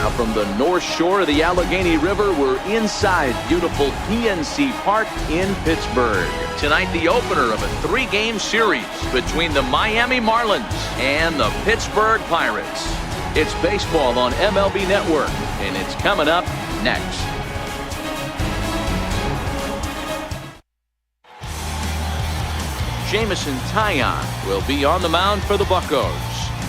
Now from the north shore of the Allegheny River, we're inside beautiful PNC Park in Pittsburgh. Tonight, the opener of a 3-game series between the Miami Marlins and the Pittsburgh Pirates. It's baseball on MLB Network, and it's coming up next. Jameson Taillon will be on the mound for the Buccos.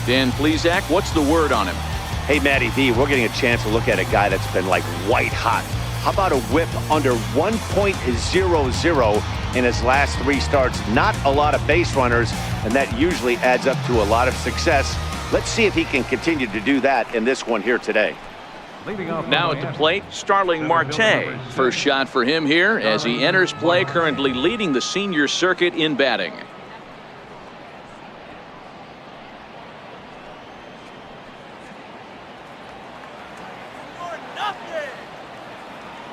Dan Plesac, what's the word on him? Hey, Matty V, we're getting a chance to look at a guy that's been like white hot. How about a whip under 1.00 in his last 3 starts? Not a lot of base runners, and that usually adds up to a lot of success. Let's see if he can continue to do that in this one here today. Now at the plate, Starling Marte. First shot for him here as he enters play, currently leading the senior circuit in batting.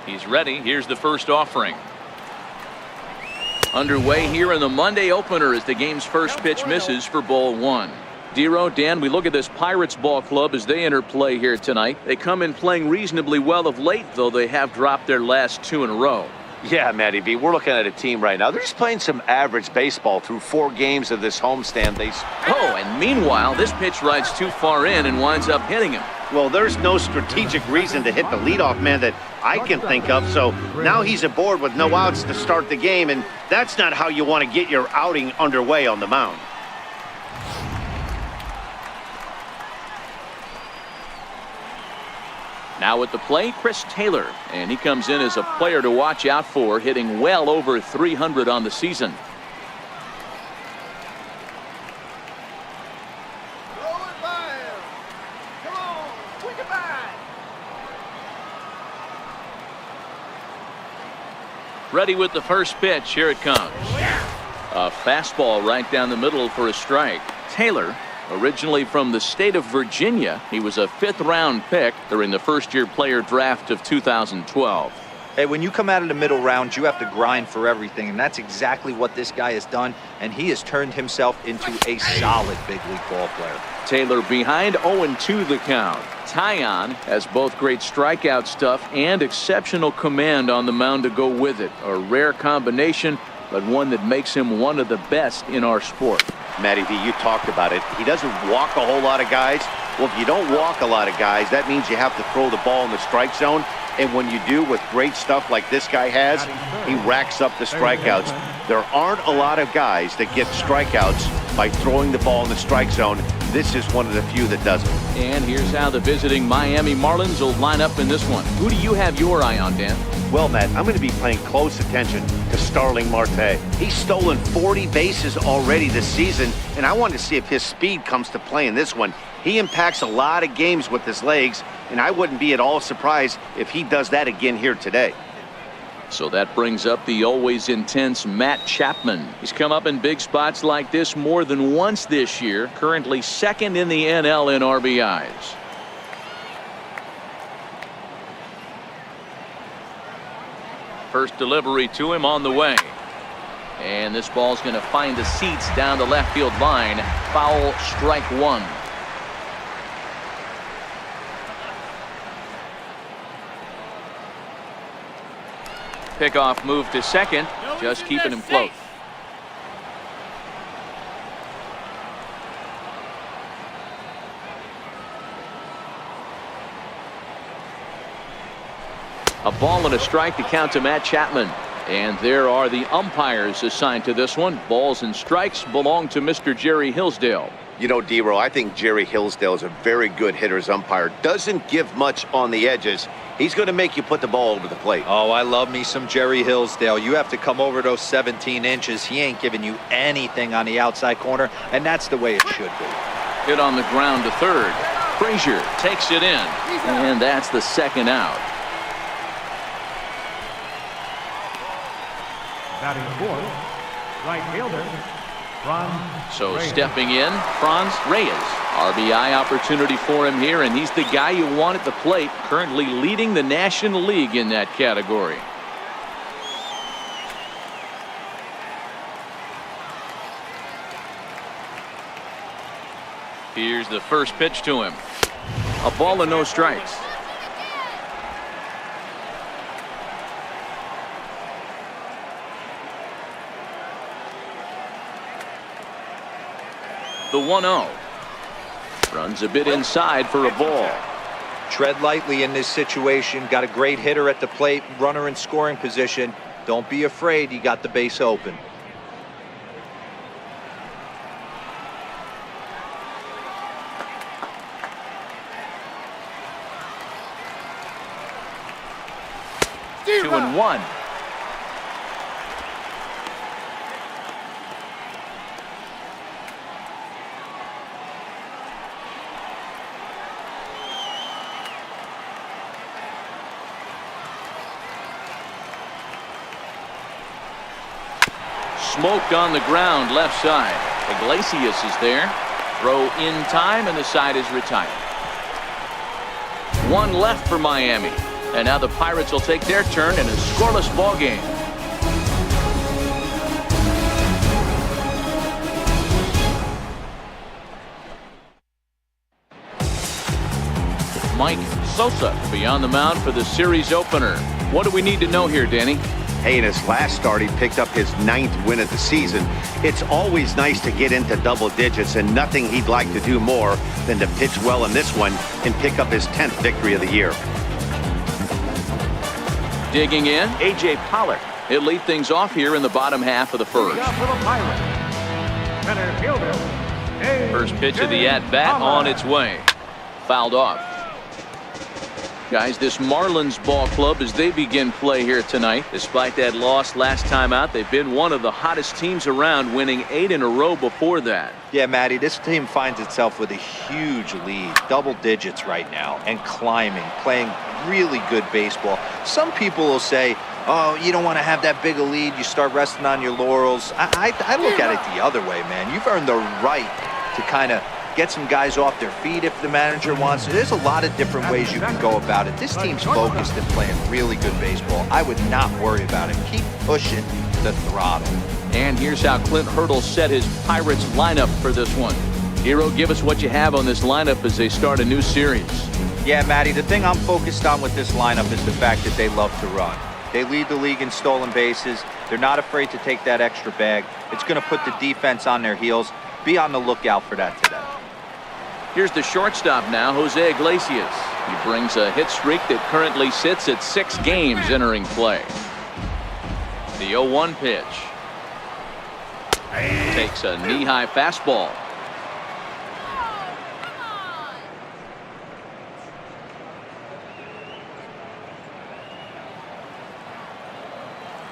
He's ready. Here's the first offering. Underway here in the Monday opener as the game's first pitch misses for ball 1. Dero, Dan, we look at this Pirates ball club as they enter play here tonight. They come in playing reasonably well of late, though they have dropped their last 2 in a row. Yeah, Matty V, we're looking at a team right now. They're just playing some average baseball through 4 games of this homestand. And meanwhile, this pitch rides too far in and winds up hitting him. Well, there's no strategic reason to hit the leadoff man that I can think of, so now he's aboard with no outs to start the game, and that's not how you want to get your outing underway on the mound. Now at the plate, Chris Taylor, and he comes in as a player to watch out for, hitting well over 300 on the season. Ready with the first pitch. Here it comes. A fastball right down the middle for a strike. Taylor, originally from the state of Virginia, he was a 5th-round pick during the first-year player draft of 2012. Hey, when you come out of the middle rounds, you have to grind for everything, and that's exactly what this guy has done, and he has turned himself into a solid big league ball player. Taylor behind 0-2 the count. Taillon has both great strikeout stuff and exceptional command on the mound to go with it. A rare combination, but one that makes him one of the best in our sport. Matty V, you talked about it. He doesn't walk a whole lot of guys. Well, if you don't walk a lot of guys, that means you have to throw the ball in the strike zone. And when you do, with great stuff like this guy has, he racks up the strikeouts. There aren't a lot of guys that get strikeouts by throwing the ball in the strike zone. This is one of the few that does it. And here's how the visiting Miami Marlins will line up in this one. Who do you have your eye on, Dan? Well, Matt, I'm going to be paying close attention to Starling Marte. He's stolen 40 bases already this season, and I want to see if his speed comes to play in this one. He impacts a lot of games with his legs, and I wouldn't be at all surprised if he does that again here today. So that brings up the always intense Matt Chapman. He's come up in big spots like this more than once this year, currently 2nd in the NL in RBIs. First delivery to him on the way. And this ball's going to find the seats down the left field line. Foul, strike 1. Pickoff move to second, just keeping him close. A ball and a strike to count to Matt Chapman. And there are the umpires assigned to this one. Balls and strikes belong to Mr. Jerry Hillsdale. You know, Dero, I think Jerry Hillsdale is a very good hitter's umpire. Doesn't give much on the edges. He's going to make you put the ball over the plate. Oh, I love me some Jerry Hillsdale. You have to come over those 17 inches. He ain't giving you anything on the outside corner, and that's the way it should be. Hit on the ground to third. Frazier takes it in, and that's the second out. Batting fourth, right fielder, So stepping in, Franz Reyes. RBI opportunity for him here, and he's the guy you want at the plate, currently leading the National League in that category. Here's the first pitch to him. A ball and no strikes. The 1-0. Runs a bit inside for a ball. Tread lightly in this situation. Got a great hitter at the plate, runner in scoring position. Don't be afraid, you got the base open. Two and one. Smoked on the ground left side. Iglesias is there. Throw in time and the side is retired. One left for Miami. And now the Pirates will take their turn in a scoreless ball game. Mike Sosa to be on the mound for the series opener. What do we need to know here, Danny? Hey, in his last start, he picked up his 9th win of the season. It's always nice to get into double digits, and nothing he'd like to do more than to pitch well in this one and pick up his 10th victory of the year. Digging in, A.J. Pollard. He'll lead things off here in the bottom half of the first. First pitch of the at-bat on its way. Fouled off. Guys, this Marlins ball club, as they begin play here tonight, despite that loss last time out, they've been one of the hottest teams around, winning 8 in a row before that. Yeah, Matty, this team finds itself with a huge lead, double digits right now, and climbing, playing really good baseball. Some people will say, oh, you don't want to have that big a lead, you start resting on your laurels. I look at it the other way, man. You've earned the right to kind of get some guys off their feet if the manager wants to. There's a lot of different ways you can go about it. This team's focused and playing really good baseball. I would not worry about it. Keep pushing the throttle. And here's how Clint Hurdle set his Pirates lineup for this one. Hero, give us what you have on this lineup as they start a new series. Yeah, Matty, the thing I'm focused on with this lineup is the fact that they love to run. They lead the league in stolen bases. They're not afraid to take that extra bag. It's going to put the defense on their heels. Be on the lookout for that today. Here's the shortstop now, Jose Iglesias. He brings a hit streak that currently sits at 6 games entering play. The 0-1 pitch. Takes a knee-high fastball.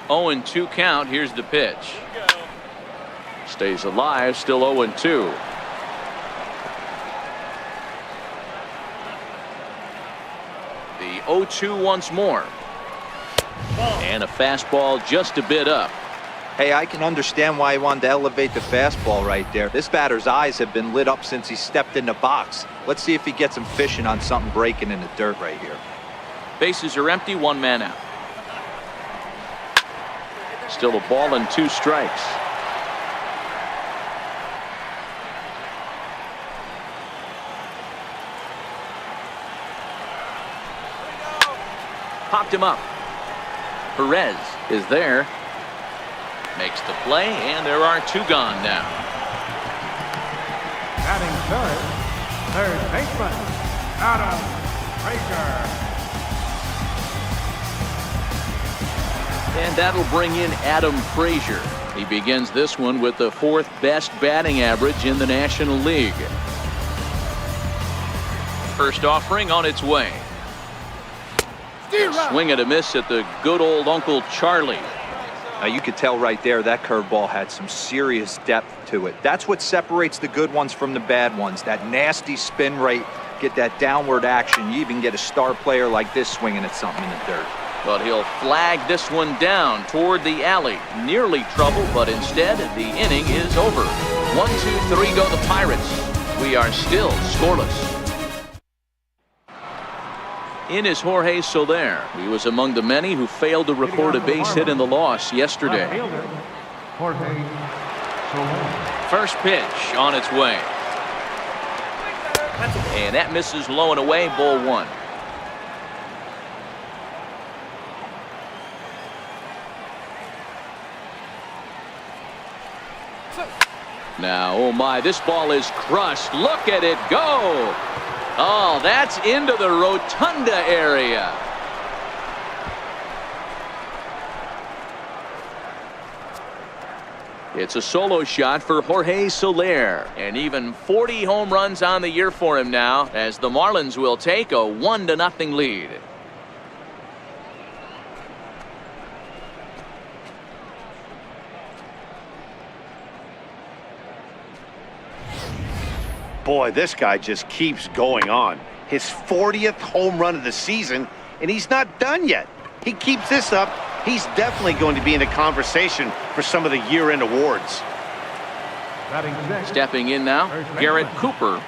Oh, 0-2 count. Here's the pitch. Stays alive, still 0-2. The 0-2 once more. And a fastball just a bit up. Hey, I can understand why he wanted to elevate the fastball right there. This batter's eyes have been lit up since he stepped in the box. Let's see if he gets him fishing on something breaking in the dirt right here. Bases are empty, 1 man out. Still a ball and 2 strikes. Popped him up. Perez is there. Makes the play, and there are 2 gone now. Batting third baseman, Adam Frazier. And that'll bring in Adam Frazier. He begins this one with the 4th best batting average in the National League. First offering on its way. Swing and a miss at the good old Uncle Charlie. Now you could tell right there that curveball had some serious depth to it. That's what separates the good ones from the bad ones. That nasty spin rate, get that downward action. You even get a star player like this swinging at something in the dirt. But he'll flag this one down toward the alley. Nearly trouble, but instead the inning is over. 1-2-3 go the Pirates. We are still scoreless. In is Jorge Soler. He was among the many who failed to record a base hit in the loss yesterday. First pitch on its way. And that misses low and away, ball 1. Now, oh my, this ball is crushed. Look at it go. Oh, that's into the rotunda area. It's a solo shot for Jorge Soler, and even 40 home runs on the year for him now, as the Marlins will take a 1-0 lead. Boy, this guy just keeps going on. His 40th home run of the season, and he's not done yet. He keeps this up, he's definitely going to be in the conversation for some of the year-end awards. Stepping in now, Garrett Cooper.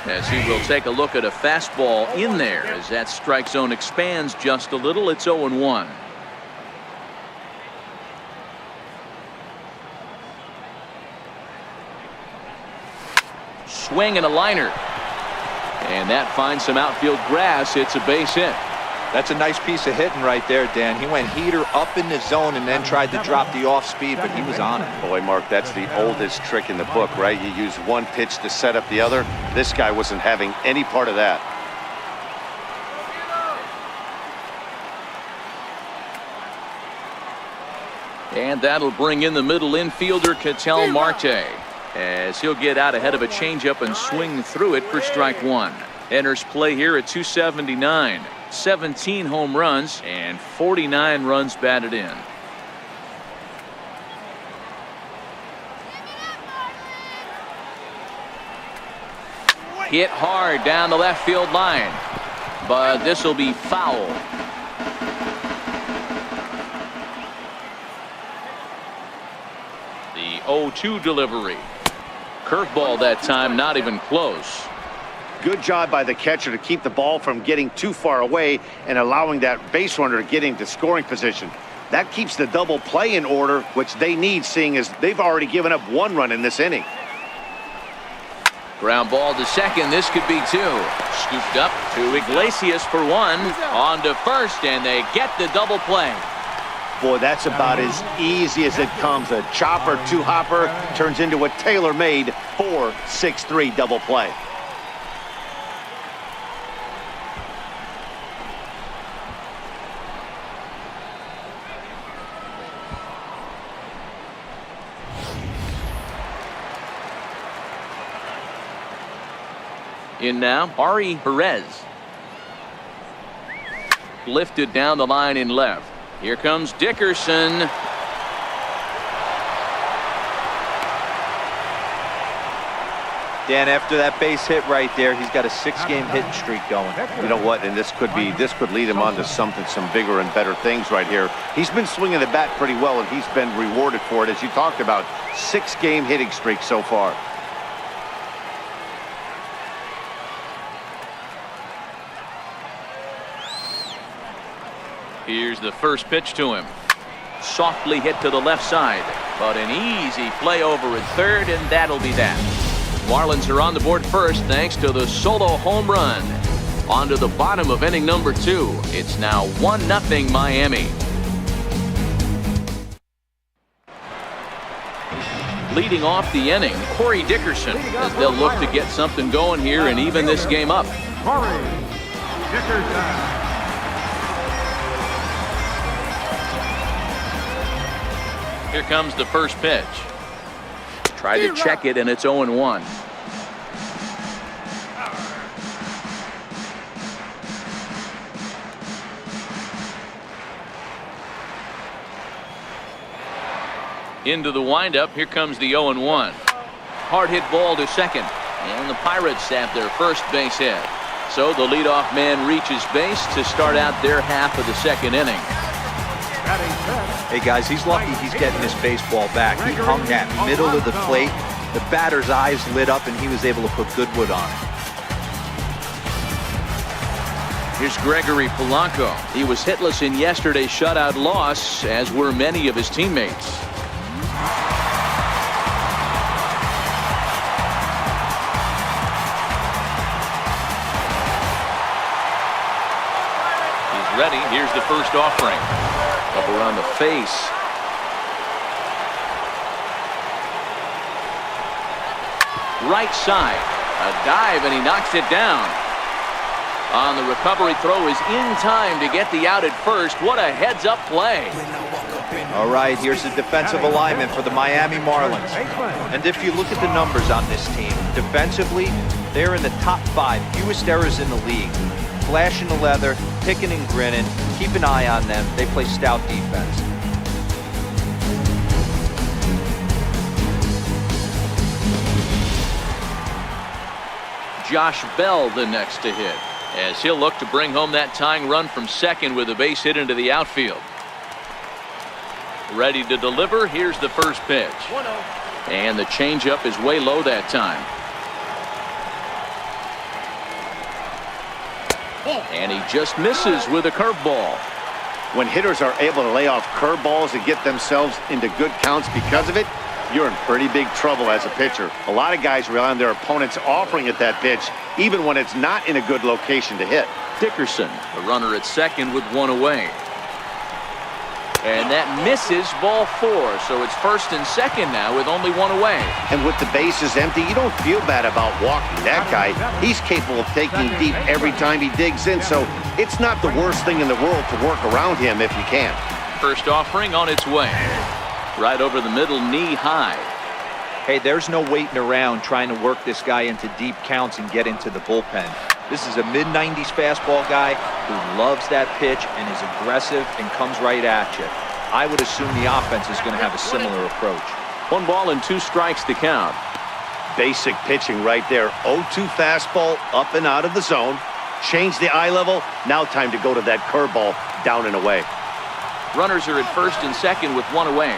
As he will take a look at a fastball in there as that strike zone expands just a little. It's 0-1. Swing and a liner. And that finds some outfield grass. It's a base hit. That's a nice piece of hitting right there, Dan. He went heater up in the zone and then tried to drop the off speed, but he was on it. Boy, Mark, that's the oldest trick in the book, right? You use one pitch to set up the other. This guy wasn't having any part of that. And that'll bring in the middle infielder, Ketel Marte, as he'll get out ahead of a changeup and swing through it for strike one. Enters play here at 279. 17 home runs and 49 runs batted in. Hit hard down the left field line, but this will be foul. The 0-2 delivery. Curveball that time, not even close. Good job by the catcher to keep the ball from getting too far away and allowing that base runner to get into scoring position. That keeps the double play in order, which they need, seeing as they've already given up one run in this inning. Ground ball to second. This could be two. Scooped up to Iglesias for one. On to first, and they get the double play. Boy, that's about as easy as it comes. A chopper two-hopper turns into a tailor-made 4-6-3 double play. In now, Ari Perez. Lifted down the line in left. Here comes Dickerson. Dan, after that base hit right there, he's got a 6-game hitting streak going. You know what? And this could lead him on to some bigger and better things right here. He's been swinging the bat pretty well, and he's been rewarded for it, as you talked about. 6-game hitting streak so far. Here's the first pitch to him. Softly hit to the left side, but an easy play over at third, and that'll be that. Marlins are on the board first thanks to the solo home run. On to the bottom of inning number 2. It's now 1-0 Miami. Leading off the inning, Corey Dickerson, as they'll look to get something going here and even this game up. Corey Dickerson. Here comes the first pitch. Try to check it, and it's 0-1. Into the windup. Here comes the 0-1. Hard hit ball to second. And the Pirates have their first base hit. So the leadoff man reaches base to start out their half of the second inning. Hey guys, he's lucky he's getting this baseball back. He hung that middle of the plate. The batter's eyes lit up and he was able to put good wood on it. Here's Gregory Polanco. He was hitless in yesterday's shutout loss, as were many of his teammates. He's ready. Here's the first offering. Up around the face. right side. A dive, and he knocks it down. On the recovery throw is in time to get the out at first. What a heads-up play. All right, here's the defensive alignment for the Miami Marlins. And if you look at the numbers on this team, defensively, they're in the top 5 fewest errors in the league. Flashing the leather, picking and grinning. Keep an eye on them. They play stout defense. Josh Bell the next to hit, as he'll look to bring home that tying run from second with a base hit into the outfield. Ready to deliver. Here's the first pitch. And the changeup is way low that time. And he just misses with a curveball. When hitters are able to lay off curveballs and get themselves into good counts because of it, you're in pretty big trouble as a pitcher. A lot of guys rely on their opponents offering at that pitch, even when it's not in a good location to hit. Dickerson, the runner at second with one away. And that misses, ball 4. So it's first and second now with only one away. And with the bases empty, you don't feel bad about walking that guy. He's capable of taking deep every time he digs in, so it's not the worst thing in the world to work around him if you can. First offering on its way. Right over the middle, knee high. Hey, there's no waiting around trying to work this guy into deep counts and get into the bullpen. This is a mid-90s fastball guy who loves that pitch and is aggressive and comes right at you. I would assume the offense is going to have a similar approach. 1 ball and 2 strikes to count. Basic pitching right there. 0-2 fastball up and out of the zone. Change the eye level. Now time to go to that curveball down and away. Runners are at first and second with one away.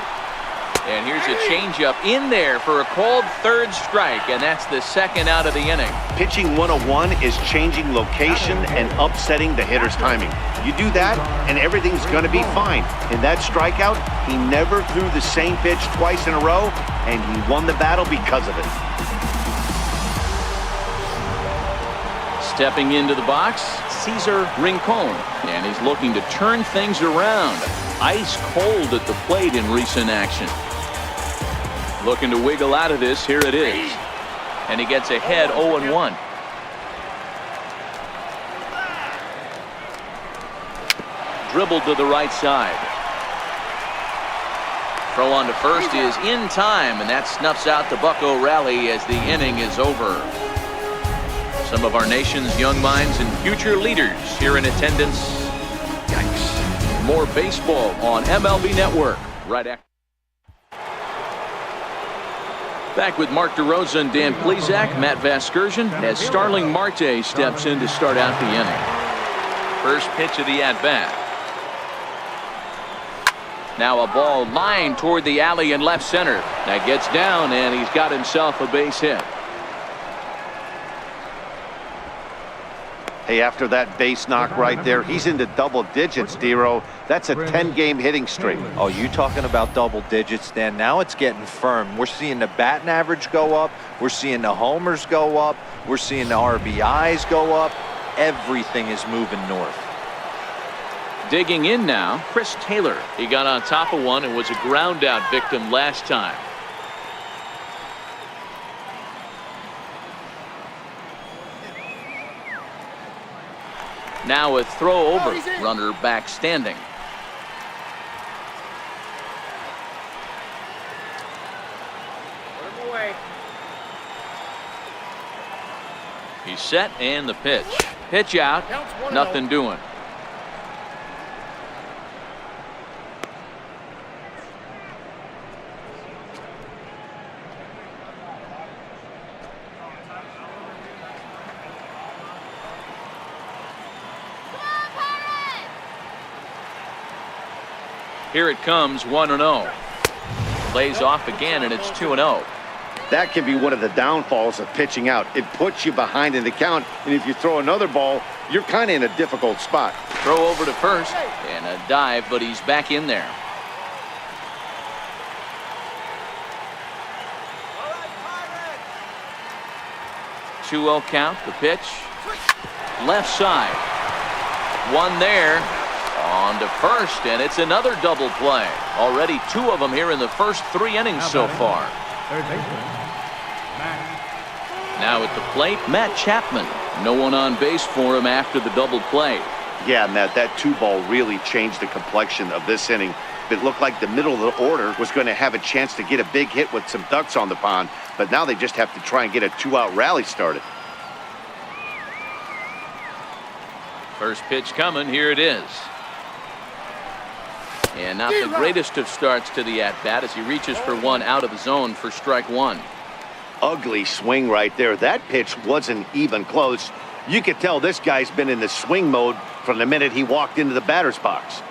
And here's a changeup in there for a called third strike, and that's the second out of the inning. Pitching 101 is changing location and upsetting the hitter's timing. You do that, and everything's going to be fine. In that strikeout, he never threw the same pitch twice in a row, and he won the battle because of it. Stepping into the box, Cesar Rincon, and he's looking to turn things around. Ice cold at the plate in recent action. Looking to wiggle out of this. Here it is. And he gets ahead 0-1. Dribbled to the right side. Throw on to first is in time, and that snuffs out the Bucco rally as the inning is over. Some of our nation's young minds and future leaders here in attendance. Yikes. More baseball on MLB Network right after. Back with Mark DeRosa and Dan Plesac. Matt Vasgersian as Starling Marte steps in to start out the inning. First pitch of the at-bat. Now a ball lined toward the alley in left center. That gets down, and he's got himself a base hit. Hey, after that base knock right there, he's into double digits, Dero. That's a 10-game hitting streak. Oh, you talking about double digits, Dan? Now it's getting firm. We're seeing the batting average go up. We're seeing the homers go up. We're seeing the RBIs go up. Everything is moving north. Digging in now, Chris Taylor. He got on top of one and was a ground out victim last time. Now a throw over, runner back standing. He's set, and the pitch. Pitch out, nothing doing. Here it comes, 1-0. Lays off again, and it's 2-0. That can be one of the downfalls of pitching out. It puts you behind in the count, and if you throw another ball, you're kind of in a difficult spot. Throw over to first, and a dive, but he's back in there. Right, 2-0 count, the pitch. Left side. One there. On to first, and it's another double play. Already 2 of them here in the first 3 innings so far. Now at the plate, Matt Chapman. No one on base for him after the double play. Yeah, Matt, that 2-ball really changed the complexion of this inning. It looked like the middle of the order was going to have a chance to get a big hit with some ducks on the pond, but now they just have to try and get a 2-out rally started. First pitch coming, here it is. And not the greatest of starts to the at-bat as he reaches for one out of the zone for strike one. Ugly swing right there. That pitch wasn't even close. You could tell this guy's been in the swing mode from the minute he walked into the batter's box.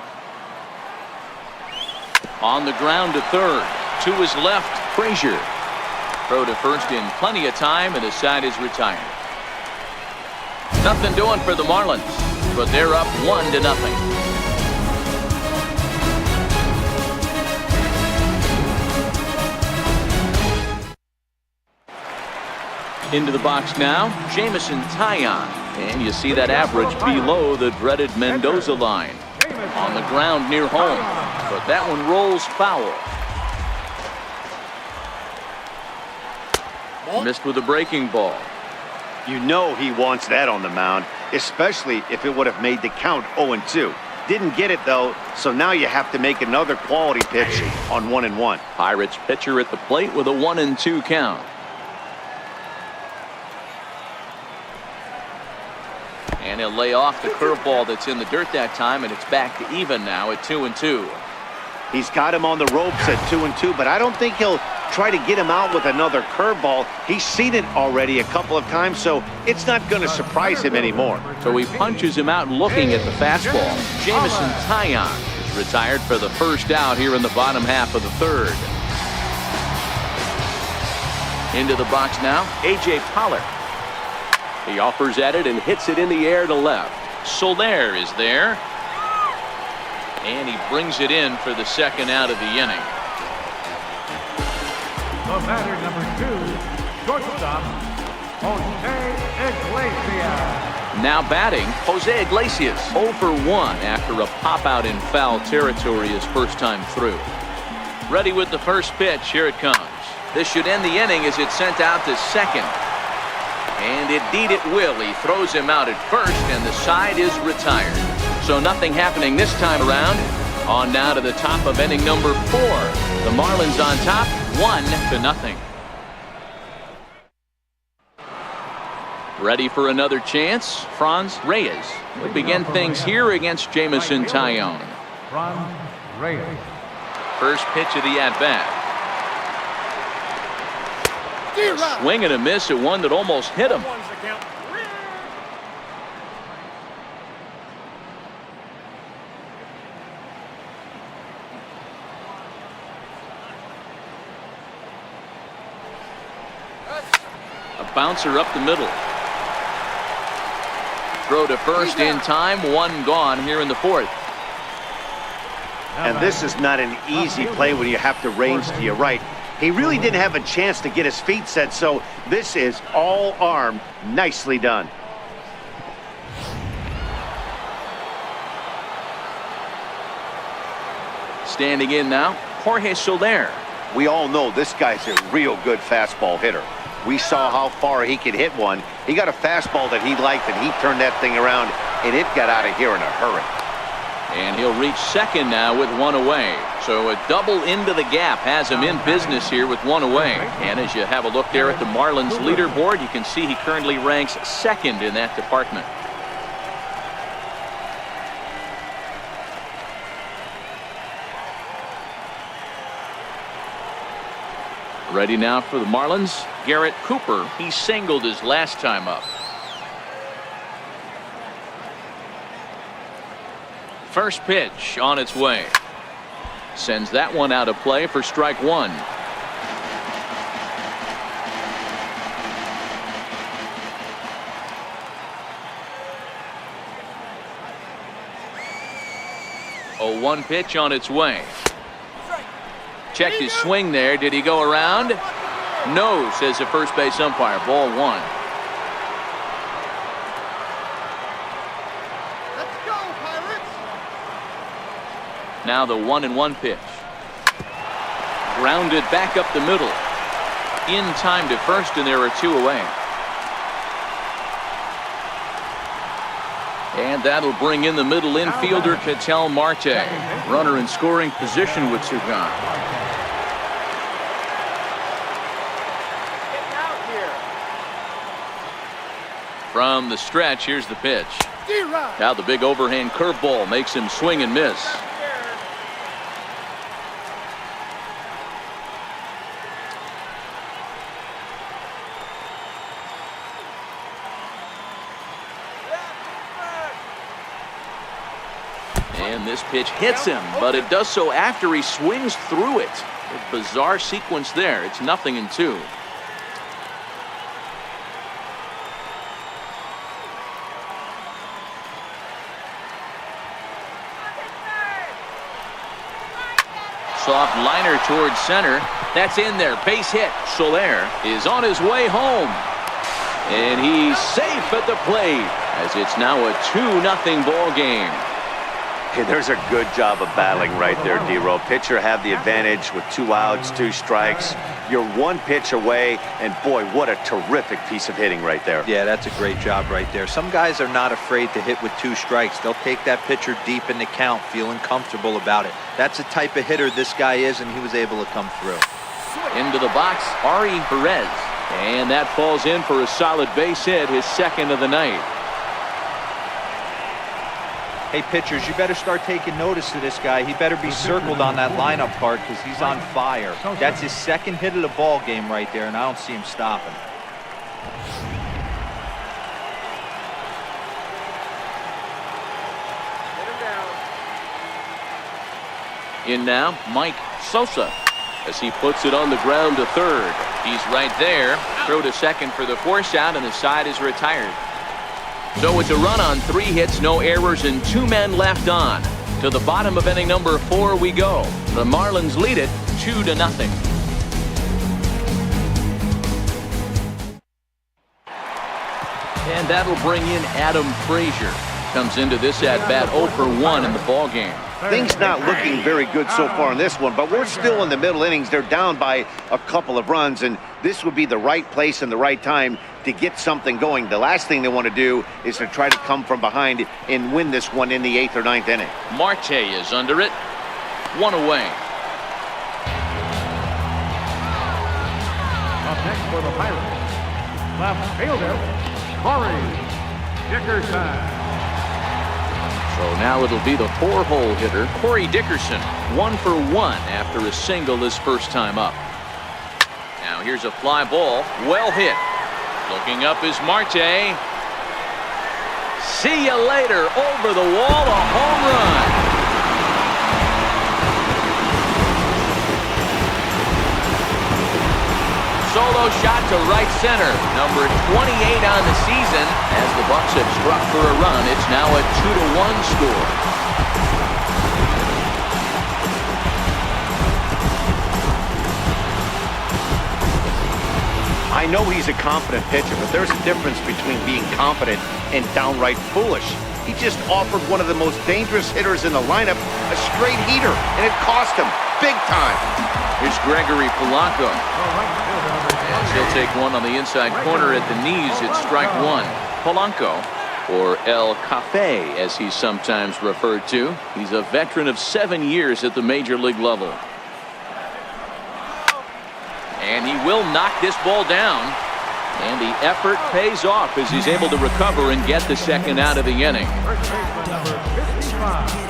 On the ground to third. To his left, Frazier. Throw to first in plenty of time, and his side is retired. Nothing doing for the Marlins, but they're up 1-0. Into the box now, Jameson Taillon. And you see that average below the dreaded Mendoza line. On the ground near home, but that one rolls foul. Missed with a breaking ball. You know he wants that on the mound, especially if it would have made the count 0-2. Didn't get it, though, so now you have to make another quality pitch on 1-1. Pirates pitcher at the plate with a 1-2 count. And he'll lay off the curveball that's in the dirt that time, and it's back to even now at 2-2. He's got him on the ropes at 2-2, but I don't think he'll try to get him out with another curveball. He's seen it already a couple of times, so it's not going to surprise him anymore. So he punches him out looking at the fastball. Jameson Taillon is retired for the first out here in the bottom half of the third. Into the box now, A.J. Pollard. He offers at it and hits it in the air to left. Soler is there. And he brings it in for the second out of the inning. The batter, number 2, shortstop, Jose Iglesias. Now batting, Jose Iglesias, 0 for 1 after a pop-out in foul territory his first time through. Ready with the first pitch. Here it comes. This should end the inning as it's sent out to second. And indeed it will. He throws him out at first, and the side is retired. So nothing happening this time around. On now to the top of inning number 4. The Marlins on top, 1-0. Ready for another chance. Franz Reyes will begin things here against Jameson Taillon. Franz Reyes. First pitch of the at-bat. A swing and a miss at one that almost hit him. A bouncer up the middle. Throw to first in time. One gone here in the fourth. And this is not an easy play when you have to range to your right. He really didn't have a chance to get his feet set, so this is all arm. Nicely done. Standing in now, Jorge Soler. We all know this guy's a real good fastball hitter. We saw how far he could hit one. He got a fastball that he liked, and he turned that thing around, and it got out of here in a hurry. And he'll reach second now with one away. So a double into the gap has him in business here with one away. And as you have a look there at the Marlins leaderboard, you can see he currently ranks second in that department. Ready now for the Marlins. Garrett Cooper, he singled his last time up. First pitch on its way. Sends that one out of play for strike one. Oh, one pitch on its way. Checked his swing there. Did he go around? No, says the first base umpire. Ball one. Now the 1-1 pitch. Grounded back up the middle. In time to first, and there are two away. And that'll bring in the middle infielder, Ketel Marte. Runner in scoring position with two gone. From the stretch, here's the pitch. Now the big overhand curveball makes him swing and miss. And this pitch hits him, but it does so after he swings through it. A bizarre sequence there. It's 0-2. Soft liner towards center. That's in there. Base hit. Soler is on his way home. And he's safe at the plate as it's now a 2-0 ball game. Hey, there's a good job of battling right there, D-Row. Pitcher have the advantage with 2 outs, 2 strikes. You're 1 pitch away, and boy, what a terrific piece of hitting right there. Yeah, that's a great job right there. Some guys are not afraid to hit with 2 strikes. They'll take that pitcher deep in the count, feeling comfortable about it. That's the type of hitter this guy is, and he was able to come through. Into the box, Ari Perez. And that falls in for a solid base hit, his second of the night. Hey, pitchers, you better start taking notice of this guy. He better be circled on that lineup card because he's on fire. That's his second hit of the ball game right there, and I don't see him stopping. In now, Mike Sosa as he puts it on the ground to third. He's right there. Throw to second for the force out, and the side is retired. So it's a run on 3 hits, no errors, and 2 men left on. To the bottom of inning number 4 we go. The Marlins lead it 2-0. And that'll bring in Adam Frazier. Comes into this at-bat 0 for 1 in the ball game. Things not looking very good so far in this one, but we're still in the middle innings. They're down by a couple of runs, and this would be the right place and the right time to get something going. The last thing they want to do is to try to come from behind and win this one in the 8th or 9th inning. Marte is under it. 1 away. Up next for the Pirates, left fielder, Corey Dickerson. So now it'll be the 4-hole hitter, Corey Dickerson. 1 for 1 after a single his first time up. Now here's a fly ball, well hit. Looking up is Marte. See you later, over the wall, a home run. Solo shot to right center, number 28 on the season. As the Bucs have struck for a run, it's now a 2-1 score. I know he's a confident pitcher, but there's a difference between being confident and downright foolish. He just offered one of the most dangerous hitters in the lineup a straight heater, and it cost him big time. Here's Gregory Polanco. As he'll take one on the inside corner at the knees. It's strike 1. Polanco, or El Cafe as he's sometimes referred to. He's a veteran of 7 years at the major league level. And he will knock this ball down. And the effort pays off as he's able to recover and get the second out of the inning. First baseman number 55.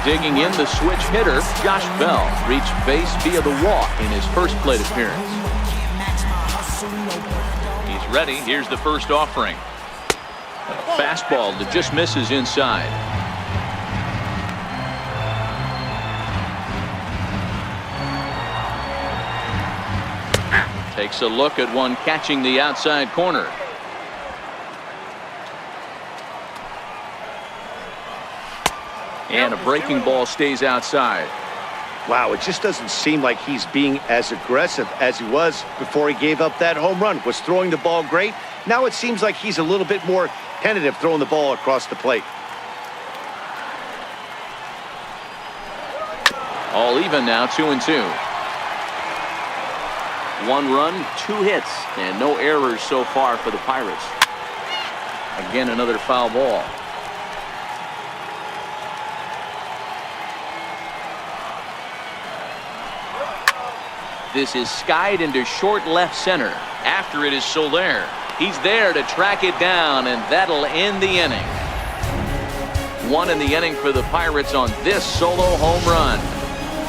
Digging in the switch hitter, Josh Bell reached base via the walk in his first plate appearance. He's ready. Here's the first offering. A fastball that just misses inside. Takes a look at one catching the outside corner. And a breaking ball stays outside. Wow, it just doesn't seem like he's being as aggressive as he was before he gave up that home run. Was throwing the ball great. Now it seems like he's a little bit more tentative throwing the ball across the plate. All even now, 2-2. 1 run, 2 hits, and no errors so far for the Pirates. Again, another foul ball. This is skied into short left center. After it is Soler. He's there to track it down, and that'll end the inning. 1 in the inning for the Pirates on this solo home run.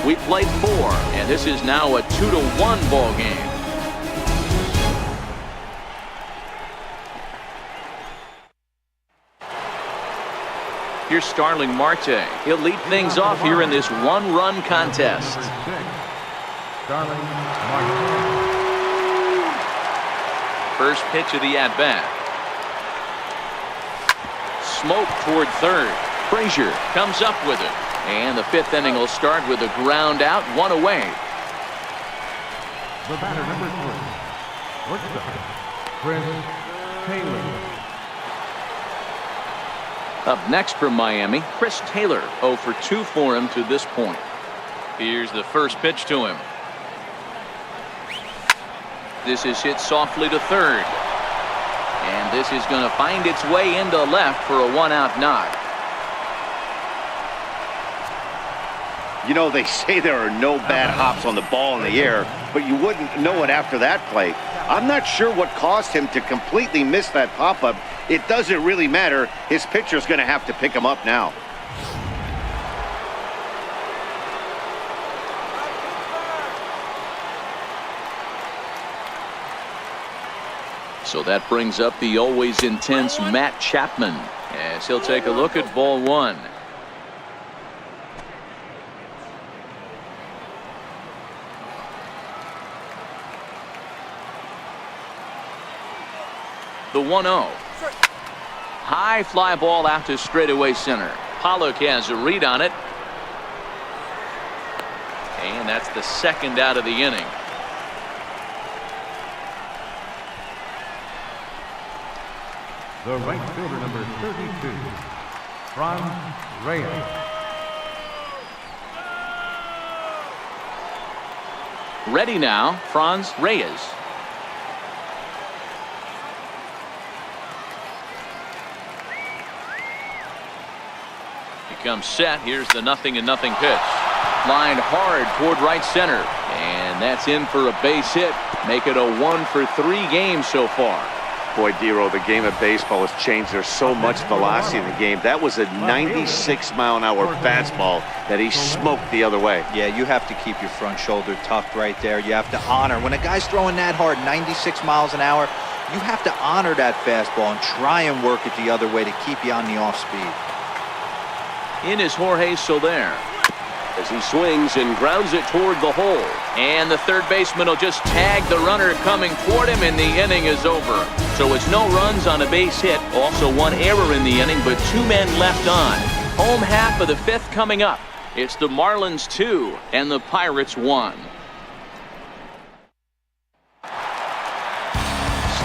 We played 4, and this is now a 2-1 ball game. Here's Starling Marte. He'll lead things off here in this 1-run contest. Starling Marte. First pitch of the at-bat. Smoke toward third. Frazier comes up with it. And the 5th inning will start with a ground out, 1 away. The batter, number 3, shortstop, Chris Taylor. Up next from Miami, Chris Taylor, 0 for 2 for him to this point. Here's the first pitch to him. This is hit softly to third. And this is going to find its way into left for a 1-out knock. You know, they say there are no bad hops on the ball in the air, but you wouldn't know it after that play. I'm not sure what caused him to completely miss that pop-up. It doesn't really matter. His pitcher's going to have to pick him up now. So that brings up the always intense Matt Chapman as he'll take a look at ball 1. The 1-0. High fly ball out to straightaway center. Pollock has a read on it. And that's the 2nd out of the inning. The right fielder, number 32, Franz Reyes. Ready now, Franz Reyes. Comes set. Here's the 0-0 pitch. Lined hard toward right center. And that's in for a base hit. Make it a 1 for 3 game so far. Boy, Dero, the game of baseball has changed. There's so much velocity in the game. That was a 96-mile-an-hour fastball that he smoked the other way. Yeah, you have to keep your front shoulder tucked right there. You have to honor. When a guy's throwing that hard, 96 miles an hour, you have to honor that fastball and try and work it the other way to keep you on the off speed. In is Jorge Soler as he swings and grounds it toward the hole. And the third baseman will just tag the runner coming toward him, and the inning is over. So it's no runs on a base hit. Also 1 error in the inning, but 2 men left on. Home half of the 5th coming up. It's the Marlins 2 and the Pirates 1.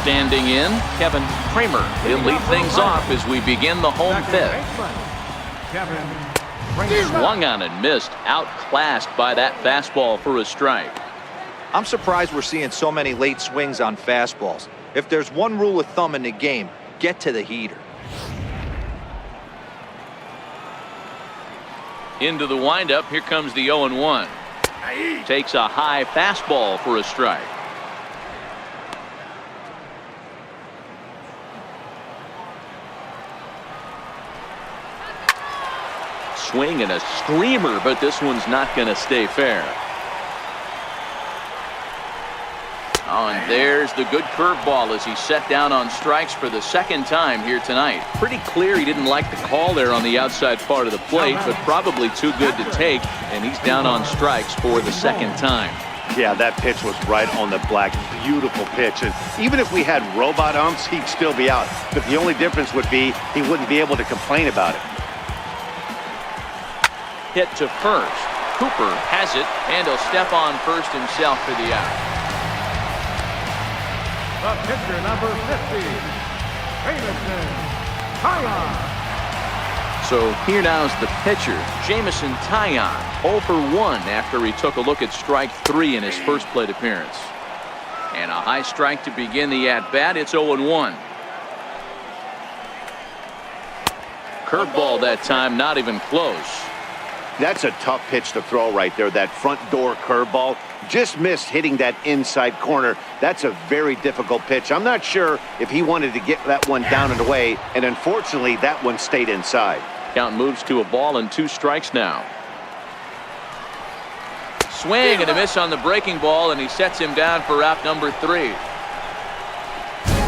Standing in, Kevin Kramer. He'll lead things off as we begin the home 5th. Swung on and missed. Outclassed by that fastball for a strike. I'm surprised we're seeing so many late swings on fastballs. If there's one rule of thumb in the game, get to the heater. Into the windup. Here comes the 0-1. Takes a high fastball for a strike. Swing and a screamer, but this one's not going to stay fair. Oh, and there's the good curveball as he set down on strikes for the 2nd time here tonight. Pretty clear he didn't like the call there on the outside part of the plate, but probably too good to take, and he's down on strikes for the 2nd time. Yeah, that pitch was right on the black. Beautiful pitch. And even if we had robot umps, he'd still be out. But the only difference would be he wouldn't be able to complain about it. Hit to first. Cooper has it, and he'll step on first himself for the out. The pitcher, number 50, Jameson Taillon. So here now's the pitcher, Jameson Taillon, 0 for 1 after he took a look at strike 3 in his first plate appearance. And a high strike to begin the at-bat. It's 0-1. Curveball that time, not even close. That's a tough pitch to throw right there. That front door curveball just missed hitting that inside corner. That's a very difficult pitch. I'm not sure if he wanted to get that one down and away, and unfortunately that one stayed inside. Count moves to a ball and 2 strikes now. Swing and a miss on the breaking ball, and he sets him down for out number 3.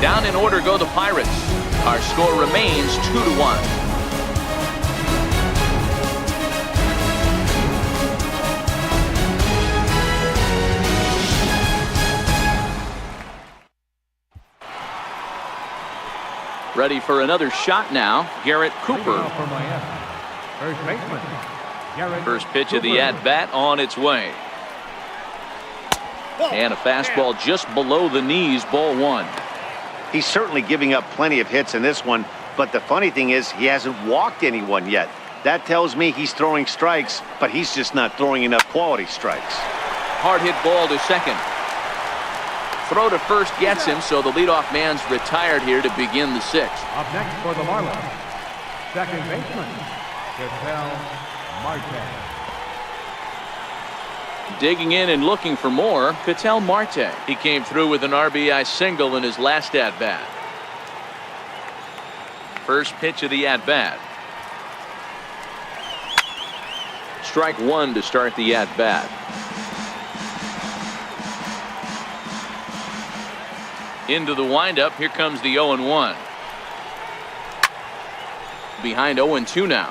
Down in order go the Pirates. Our score remains 2-1. Ready for another shot now, Garrett Cooper. First baseman, Garrett First pitch of the at-bat on its way. And a fastball just below the knees, ball 1. He's certainly giving up plenty of hits in this one, but the funny thing is he hasn't walked anyone yet. That tells me he's throwing strikes, but he's just not throwing enough quality strikes. Hard hit ball to second. Throw to first gets him, so the leadoff man's retired here to begin the 6th. Up next for the Marlins, second baseman, Marte. Digging in and looking for more, Ketel Marte. He came through with an RBI single in his last at-bat. First pitch of the at-bat. Strike 1 to start the at-bat. Into the windup. Here comes the 0-1. Behind 0-2 now.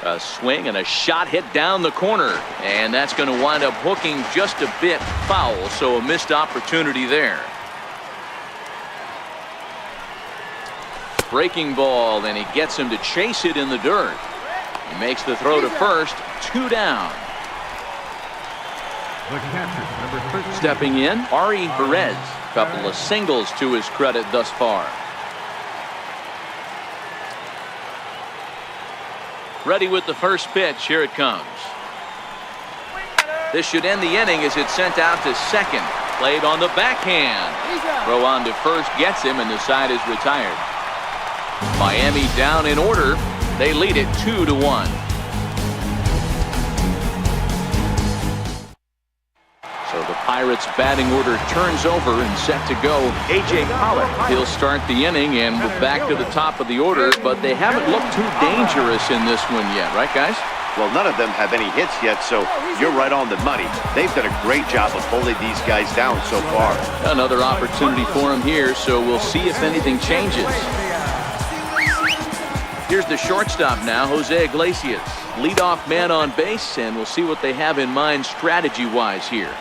A swing and a shot hit down the corner, and that's going to wind up hooking just a bit foul, so a missed opportunity there. Breaking ball, and he gets him to chase it in the dirt. He makes the throw to first. 2 down. The catcher, number 13. Stepping in, Ari Perez. Couple of singles to his credit thus far. Ready with the first pitch. Here it comes. This should end the inning as it's sent out to second. Played on the backhand. Throw on to first gets him, and the side is retired. Miami down in order. They lead it 2-1. So the Pirates batting order turns over and set to go. A.J. Pollock, he'll start the inning, and we're back to the top of the order, but they haven't looked too dangerous in this one yet, right guys? Well, none of them have any hits yet, so you're right on the money. They've done a great job of holding these guys down so far. Another opportunity for him here, so we'll see if anything changes. Here's the shortstop now, Jose Iglesias. Leadoff man on base, and we'll see what they have in mind strategy-wise here.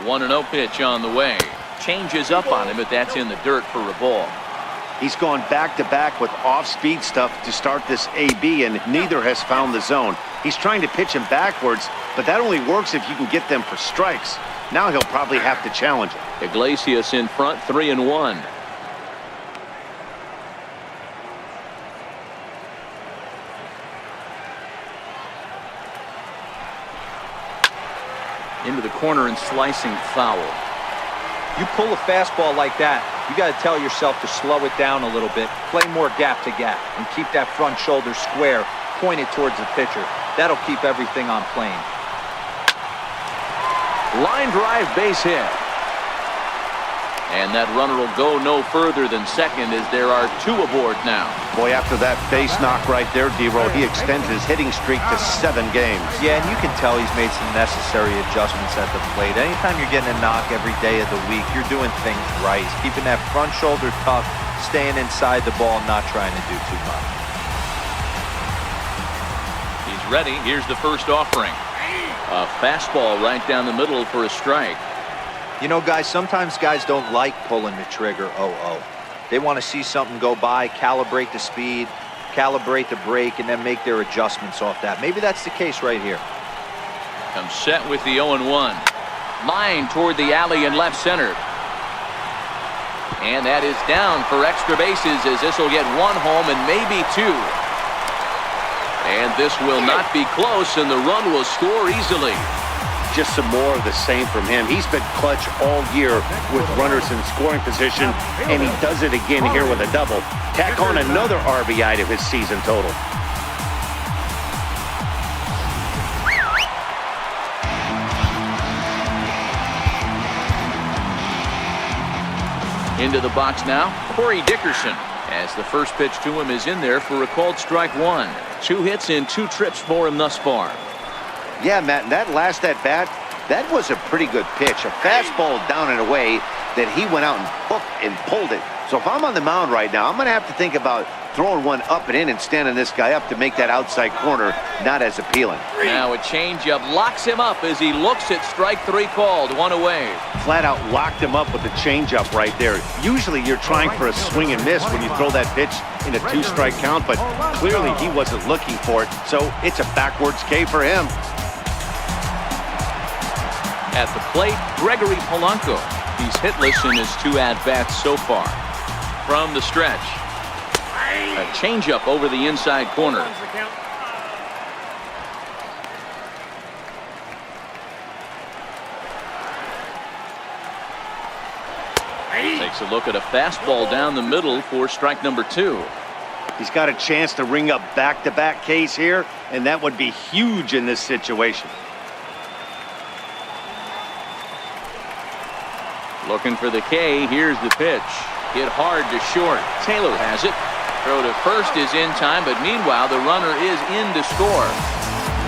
One 1-0 pitch on the way. Changes up on him, but that's in the dirt for a ball. He's gone back-to-back with off-speed stuff to start this AB, and neither has found the zone. He's trying to pitch him backwards, but that only works if you can get them for strikes. Now he'll probably have to challenge it. Iglesias in front, 3-1. Into the corner and slicing foul. You pull a fastball like that, you got to tell yourself to slow it down a little bit, play more gap to gap, and keep that front shoulder square, pointed towards the pitcher. That'll keep everything on plane. Line drive base hit. And that runner will go no further than second as there are 2 aboard now. Boy, after that base knock right there, D-Row, he extends his hitting streak to 7 games. Yeah, and you can tell he's made some necessary adjustments at the plate. Anytime you're getting a knock every day of the week, you're doing things right. He's keeping that front shoulder tough, staying inside the ball, not trying to do too much. He's ready. Here's the first offering. A fastball right down the middle for a strike. You know, guys, sometimes guys don't like pulling the trigger 0-0. They want to see something go by, calibrate the speed, calibrate the brake, and then make their adjustments off that. Maybe that's the case right here. Comes set with the 0-1. Line toward the alley in left center. And that is down for extra bases, as this will get one home and maybe two. And this will not be close, and the run will score easily. Just some more of the same from him. He's been clutch all year with runners in scoring position, and he does it again here with a double. Tack on another RBI to his season total. Into the box now, Corey Dickerson, as the first pitch to him is in there for a called strike one. 2 hits in 2 trips for him thus far. Yeah, Matt, and that last at-bat, that was a pretty good pitch. A fastball down and away that he went out and hooked and pulled it. So if I'm on the mound right now, I'm going to have to think about throwing one up and in and standing this guy up to make that outside corner not as appealing. Now a changeup locks him up as he looks at strike 3 called, 1 away. Flat out locked him up with the changeup right there. Usually you're trying for a swing and miss when you throw that pitch in a 2-strike count, but clearly he wasn't looking for it, so it's a backwards K for him. At the plate, Gregory Polanco. He's hitless in his 2 at-bats so far. From the stretch, a changeup over the inside corner. Takes a look at a fastball down the middle for strike number 2. He's got a chance to ring up back-to-back Ks here, and that would be huge in this situation. Looking for the K. Here's the pitch. Hit hard to short. Taylor has it. Throw to first is in time, but meanwhile the runner is in to score.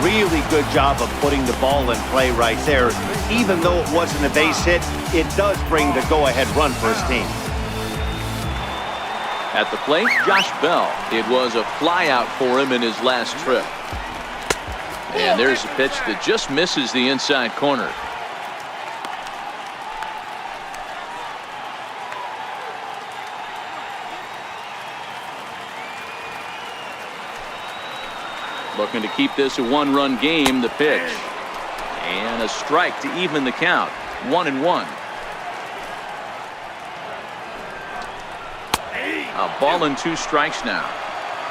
Really good job of putting the ball in play right there. Even though it wasn't a base hit, it does bring the go-ahead run for his team. At the plate, Josh Bell. It was a flyout for him in his last trip. And there's a pitch that just misses the inside corner. Looking to keep this a 1-run game, the pitch. And a strike to even the count. 1-1. A ball and 2 strikes now.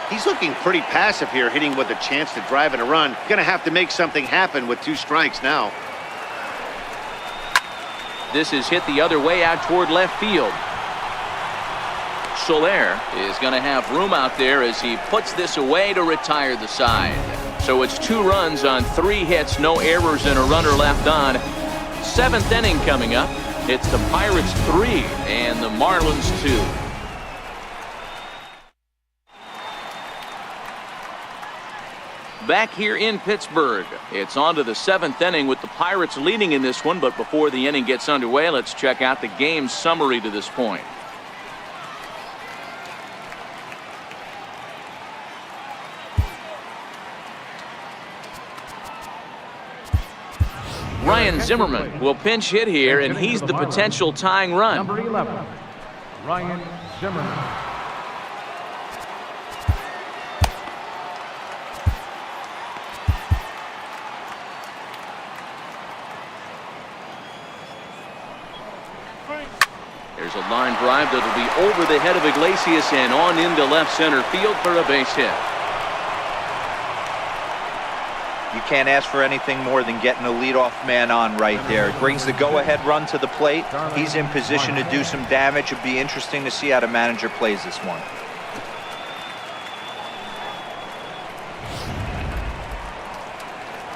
He's looking pretty passive here, hitting with a chance to drive in a run. Gonna have to make something happen with 2 strikes now. This is hit the other way out toward left field. Soler is going to have room out there as he puts this away to retire the side. So it's 2 runs on 3 hits, no errors, and a runner left on. 7th inning coming up. It's the Pirates 3 and the Marlins 2. Back here in Pittsburgh, it's on to the 7th inning with the Pirates leading in this one. But before the inning gets underway, let's check out the game summary to this point. Ryan Zimmerman will pinch hit here, and he's the potential tying run. Number 11, Ryan Zimmerman. There's a line drive that'll be over the head of Iglesias and on into left center field for a base hit. You can't ask for anything more than getting a leadoff man on right there. It brings the go-ahead run to the plate. He's in position to do some damage. It'd be interesting to see how the manager plays this one.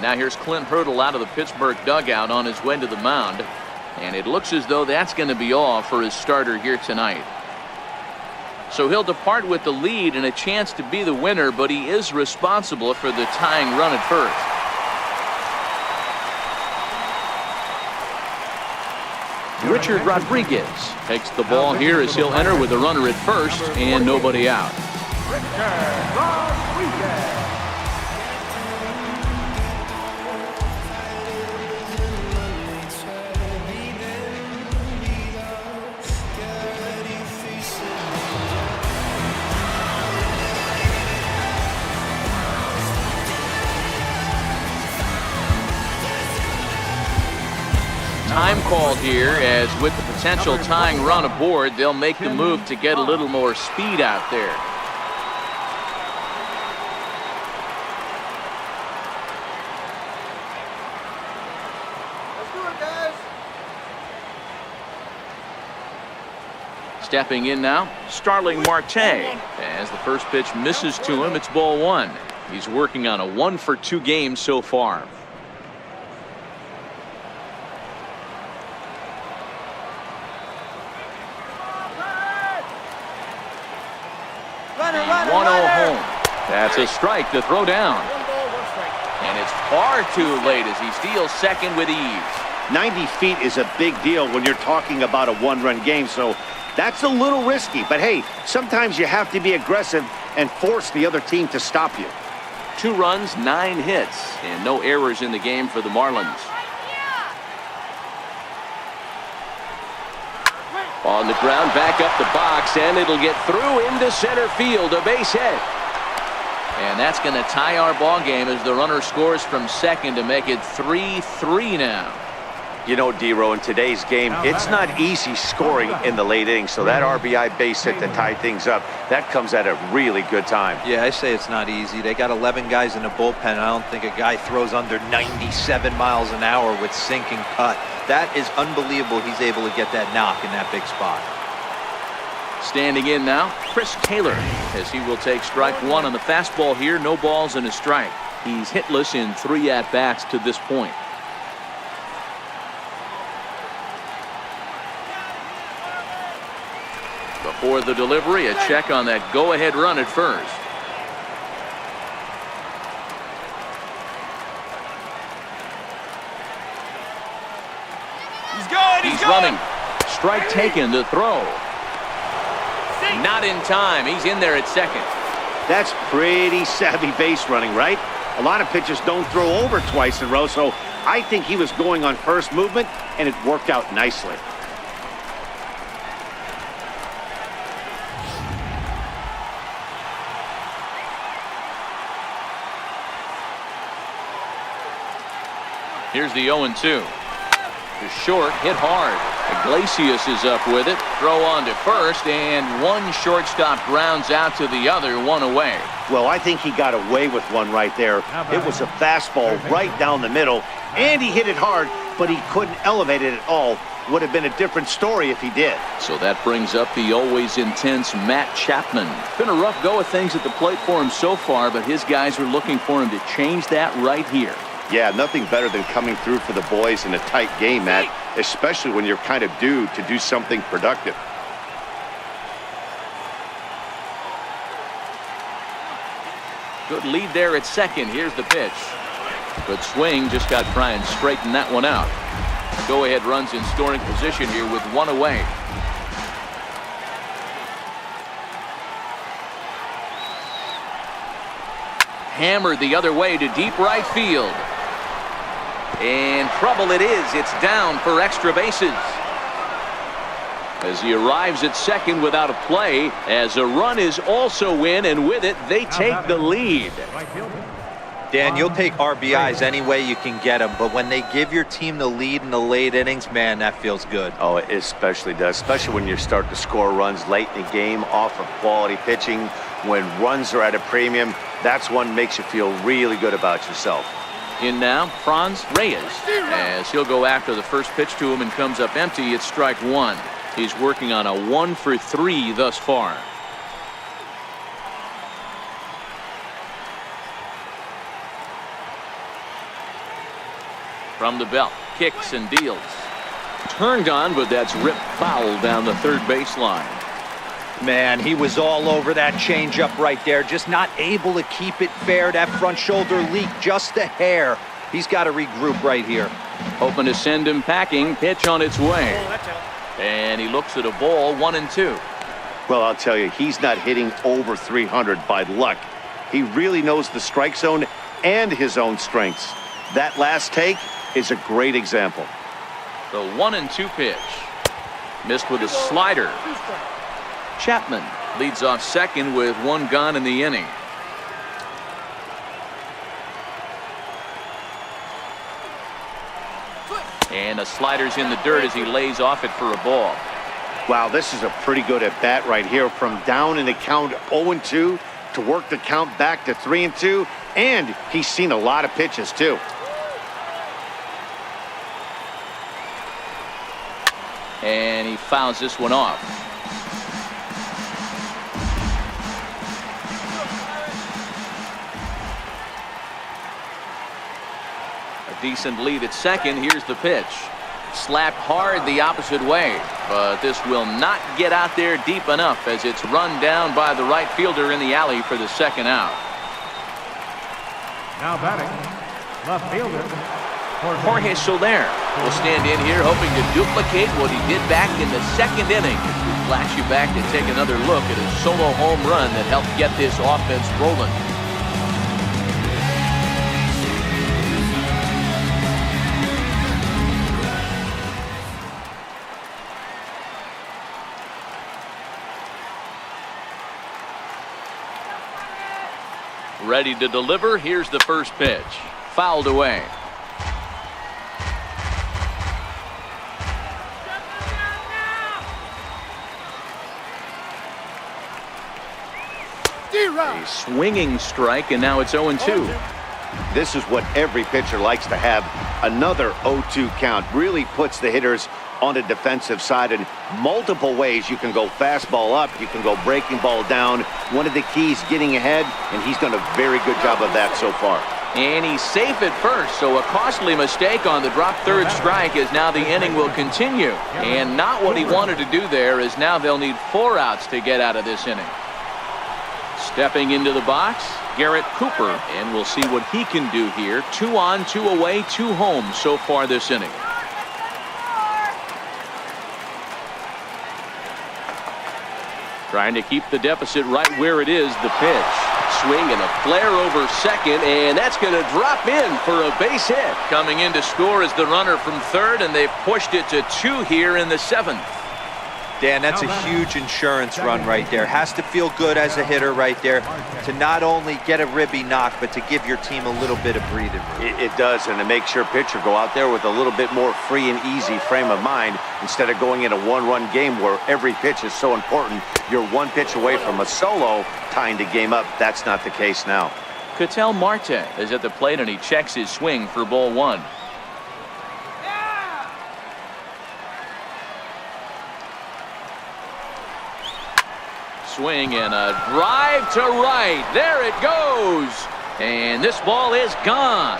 Now here's Clint Hurdle out of the Pittsburgh dugout on his way to the mound. And it looks as though that's going to be all for his starter here tonight. So he'll depart with the lead and a chance to be the winner, but he is responsible for the tying run at first. Richard Rodriguez takes the ball here as he'll enter with a runner at first and nobody out. Richard Rodriguez. called here, as with the potential tying run aboard, they'll make the move to get a little more speed out there. Stepping in now, Starling Marte. As the first pitch misses to him, it's ball one. He's working on a 1-for-2 game so far. Runner, 1-0 home. That's a strike to throw down. And it's far too late as he steals second with ease. 90 feet is a big deal when you're talking about a one-run game, so that's a little risky. But hey, sometimes you have to be aggressive and force the other team to stop you. 2 runs, 9 hits, and no errors in the game for the Marlins. On the ground, back up the box, and it'll get through into center field, a base hit. And that's going to tie our ball game as the runner scores from second to make it 3-3 now. You know, D-Row, in today's game, it's not easy scoring in the late innings, so that RBI base hit to tie things up, that comes at a really good time. Yeah, I say it's not easy. They got 11 guys in the bullpen. I don't think a guy throws under 97 miles an hour with sinking cut. That is unbelievable. He's able to get that knock in that big spot. Standing in now, Chris Taylor, as he will take strike one on the fastball here. No balls and a strike. He's hitless in 3 at-bats to this point. Before the delivery, a check on that go-ahead run at first. He's running. Strike taken to throw. Not in time. He's in there at second. That's pretty savvy base running, right? A lot of pitchers don't throw over twice in a row, so I think he was going on first movement, and it worked out nicely. Here's the 0-2. To short, hit hard. Iglesias is up with it. Throw on to first, and one shortstop grounds out to the other, one away. Well, I think he got away with one right there. It was a fastball right down the middle, and he hit it hard, but he couldn't elevate it at all. Would have been a different story if he did. So that brings up the always intense Matt Chapman. Been a rough go of things at the plate for him so far, but his guys are looking for him to change that right here. Yeah, nothing better than coming through for the boys in a tight game, Matt, especially when you're kind of due to do something productive. Good lead there at second. Here's the pitch. Good swing. Just got to try and straighten that one out. Go-ahead runs in scoring position here with one away. Hammered the other way to deep right field. And trouble it is. It's down for extra bases. As he arrives at second without a play, as a run is also in, and with it, they take the lead. Dan, you'll take RBIs any way you can get them, but when they give your team the lead in the late innings, man, that feels good. Oh, it especially does, especially when you start to score runs late in the game off of quality pitching. When runs are at a premium, that's one makes you feel really good about yourself. In now, Franz Reyes, as he'll go after the first pitch to him and comes up empty. It's strike one. He's working on a 1-for-3 thus far. From the belt, kicks and deals. Turned on, but that's ripped foul down the third baseline. Man, he was all over that changeup right there, just not able to keep it fair. That front shoulder leaked just a hair. He's got to regroup right here. Hoping to send him packing. Pitch on its way. And he looks at a ball, 1-2. Well, I'll tell you, he's not hitting over 300 by luck. He really knows the strike zone and his own strengths. That last take is a great example. The 1-2 pitch. Missed with a slider. Chapman leads off second with one gone in the inning. And the slider's in the dirt as he lays off it for a ball. Wow, this is a pretty good at bat right here. From down in the count 0-2 to work the count back to 3-2. And he's seen a lot of pitches too. And he fouls this one off. A decent lead at second. Here's the pitch. Slapped hard the opposite way, but this will not get out there deep enough as it's run down by the right fielder in the alley for the second out. Now batting, left fielder, Jorge Soler will stand in here hoping to duplicate what he did back in the second inning. We flash you back to take another look at a solo home run that helped get this offense rolling. Ready to deliver. Here's the first pitch. Fouled away. A swinging strike, and now it's 0-2. This is what every pitcher likes to have. Another 0-2 count really puts the hitters on the defensive side in multiple ways. You can go fastball up, you can go breaking ball down. One of the keys, getting ahead, and he's done a very good job of that so far. And he's safe at first, so a costly mistake on the drop third strike as now the inning will continue. And not what he wanted to do there, as now they'll need 4 outs to get out of this inning. Stepping into the box, Garrett Cooper, and we'll see what he can do here. 2 on, 2 away, 2 home so far this inning. Trying to keep the deficit right where it is. The pitch. Swing and a flare over second, and that's going to drop in for a base hit. Coming in to score is the runner from third, and they've pushed it to 2 here in the 7th. Dan, that's a huge insurance run right there. Has to feel good as a hitter right there to not only get a ribby knock, but to give your team a little bit of breathing room. It does, and it makes your pitcher go out there with a little bit more free and easy frame of mind instead of going in a 1-run game where every pitch is so important. You're 1 pitch away from a solo, tying the game up. That's not the case now. Ketel Marte is at the plate, and he checks his swing for ball 1. Swing and a drive to right. There it goes. And this ball is gone.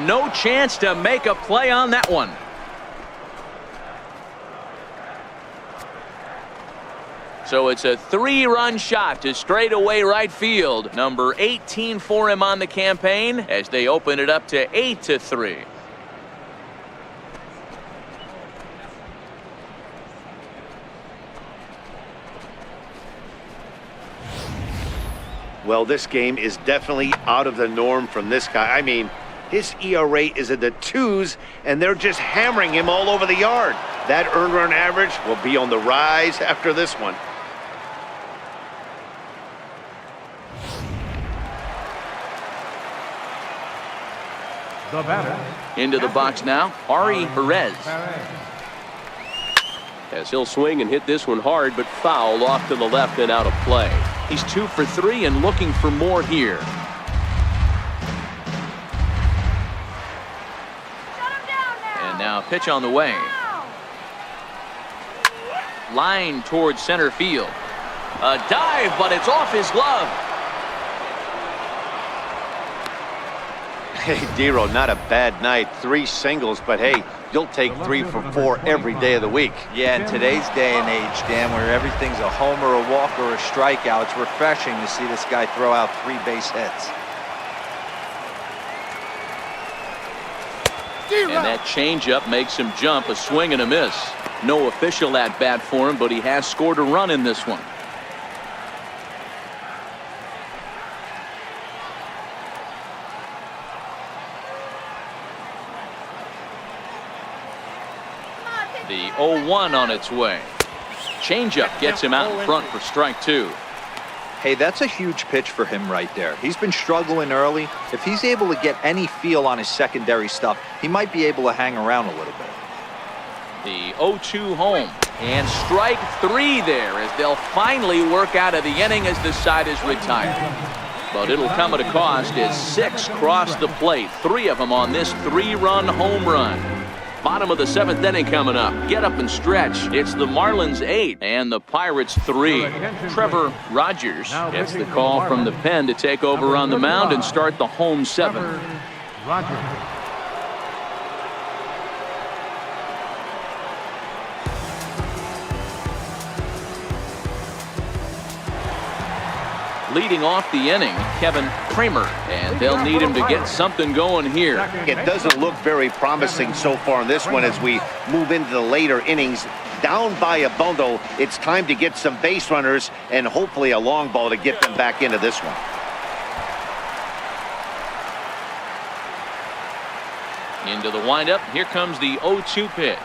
No chance to make a play on that one. So it's a 3-run shot to straightaway right field. Number 18 for him on the campaign as they open it up to 8-3. Well, this game is definitely out of the norm from this guy. I mean, his ERA is in the 2s, and they're just hammering him all over the yard. That earned run average will be on the rise after this one. the batter. Into the box now, Ari Perez. As he'll swing and hit this one hard, but foul off to the left and out of play. He's 2 for 3 and looking for more here. And now pitch on the way. Line towards center field. A dive, but it's off his glove. Hey, Dero, not a bad night. 3 singles, but hey, you'll take 3 for 4 every day of the week. Yeah, in today's day and age, Dan, where everything's a homer, a walk, or a strikeout, it's refreshing to see this guy throw out 3 base hits. And that changeup makes him jump. A swing and a miss. No official at bat for him, but he has scored a run in this one. The 0-1 on its way. Changeup gets him out in front for strike 2. Hey, that's a huge pitch for him right there. He's been struggling early. If he's able to get any feel on his secondary stuff, he might be able to hang around a little bit. The 0-2 home. And strike 3 there as they'll finally work out of the inning as the side is retired. But it'll come at a cost as 6 cross the plate. 3 of them on this 3-run home run. Bottom of the 7th inning coming up. Get up and stretch. It's the Marlins 8 and the Pirates 3. Trevor Rogers gets the call from the pen to take over on the mound and start the home 7th. Leading off the inning, Kevin Kramer, and they'll need him to get something going here. It doesn't look very promising so far in this one as we move into the later innings. Down by a bundle, it's time to get some base runners and hopefully a long ball to get them back into this one. Into the windup, here comes the 0-2 pitch.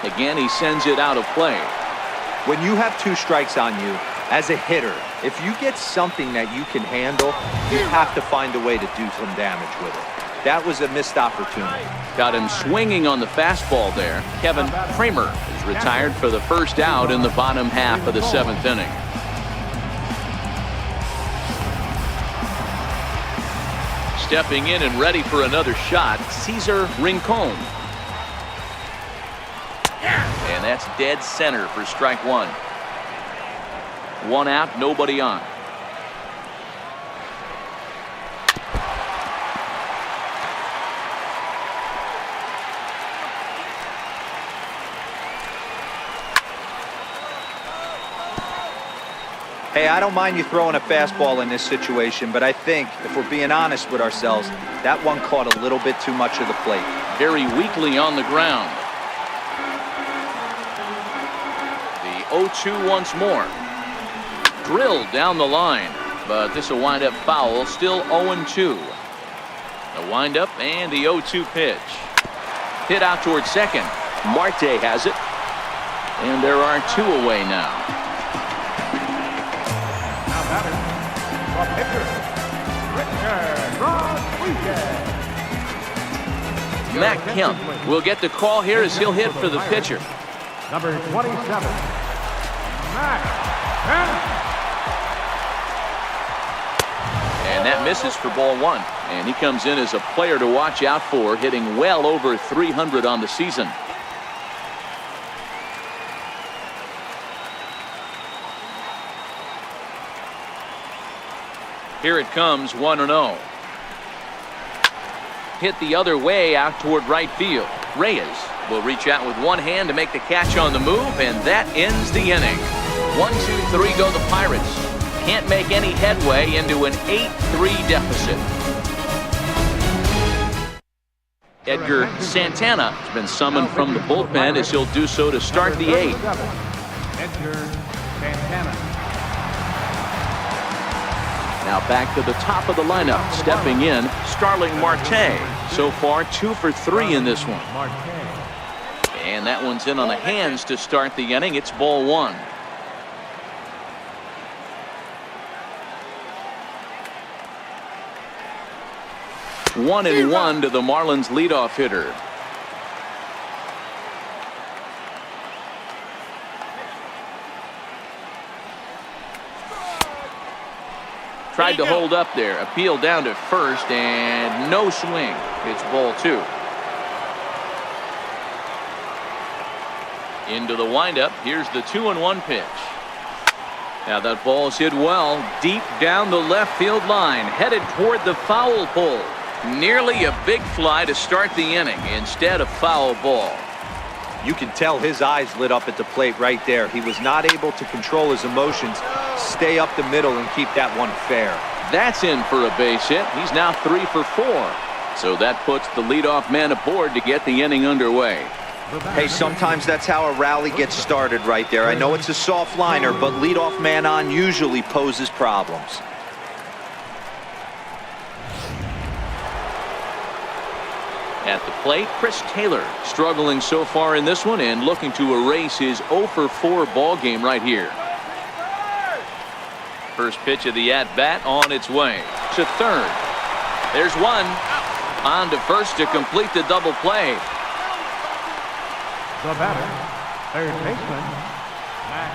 Again, he sends it out of play. When you have 2 strikes on you, as a hitter, if you get something that you can handle, you have to find a way to do some damage with it. That was a missed opportunity. Got him swinging on the fastball there. Kevin Kramer is retired for the first out in the bottom half of the 7th inning. Stepping in and ready for another shot, Cesar Rincon. And that's dead center for strike 1. 1 out, nobody on. Hey, I don't mind you throwing a fastball in this situation, but I think, if we're being honest with ourselves, that one caught a little bit too much of the plate. Very weakly on the ground. The 0-2 once more. Drilled down the line, but this will wind up foul. Still 0-2. The windup and the 0-2 pitch. Hit out towards second. Marte has it. And there are 2 away now. Now batter, the pitcher, Richard Rodriguez. Matt Kemp will get the call here as he'll hit for the pitcher. Number 27, Matt Kemp. And that misses for ball 1. And he comes in as a player to watch out for, hitting well over 300 on the season. Here it comes, 1-0. Hit the other way out toward right field. Reyes will reach out with one hand to make the catch on the move, and that ends the inning. 1-2-3 go the Pirates. Can't make any headway into an 8-3 deficit. Edgar Santana has been summoned from the bullpen as he'll do so to start the 8th. Edgar Santana. Now back to the top of the lineup. Stepping in, Starling Marte. So far 2 for 3 in this one. And that one's in on the hands to start the inning. It's ball 1. One and 1 to the Marlins leadoff hitter. Tried to hold up there. Appeal down to first and no swing. It's ball 2. Into the windup. Here's the 2-1 pitch. Now that ball's hit well deep down the left field line, headed toward the foul pole. Nearly a big fly to start the inning. Instead, a foul ball. You can tell his eyes lit up at the plate right there. He was not able to control his emotions, stay up the middle, and keep that one fair. That's in for a base hit. He's now 3 for 4. So that puts the leadoff man aboard to get the inning underway. Hey, sometimes that's how a rally gets started right there. I know it's a soft liner, but leadoff man on usually poses problems. At the plate, Chris Taylor struggling so far in this one and looking to erase his 0 for 4 ball game right here. First pitch of the at-bat on its way to third. There's one. On to first to complete the double play. The batter, third baseman, Matt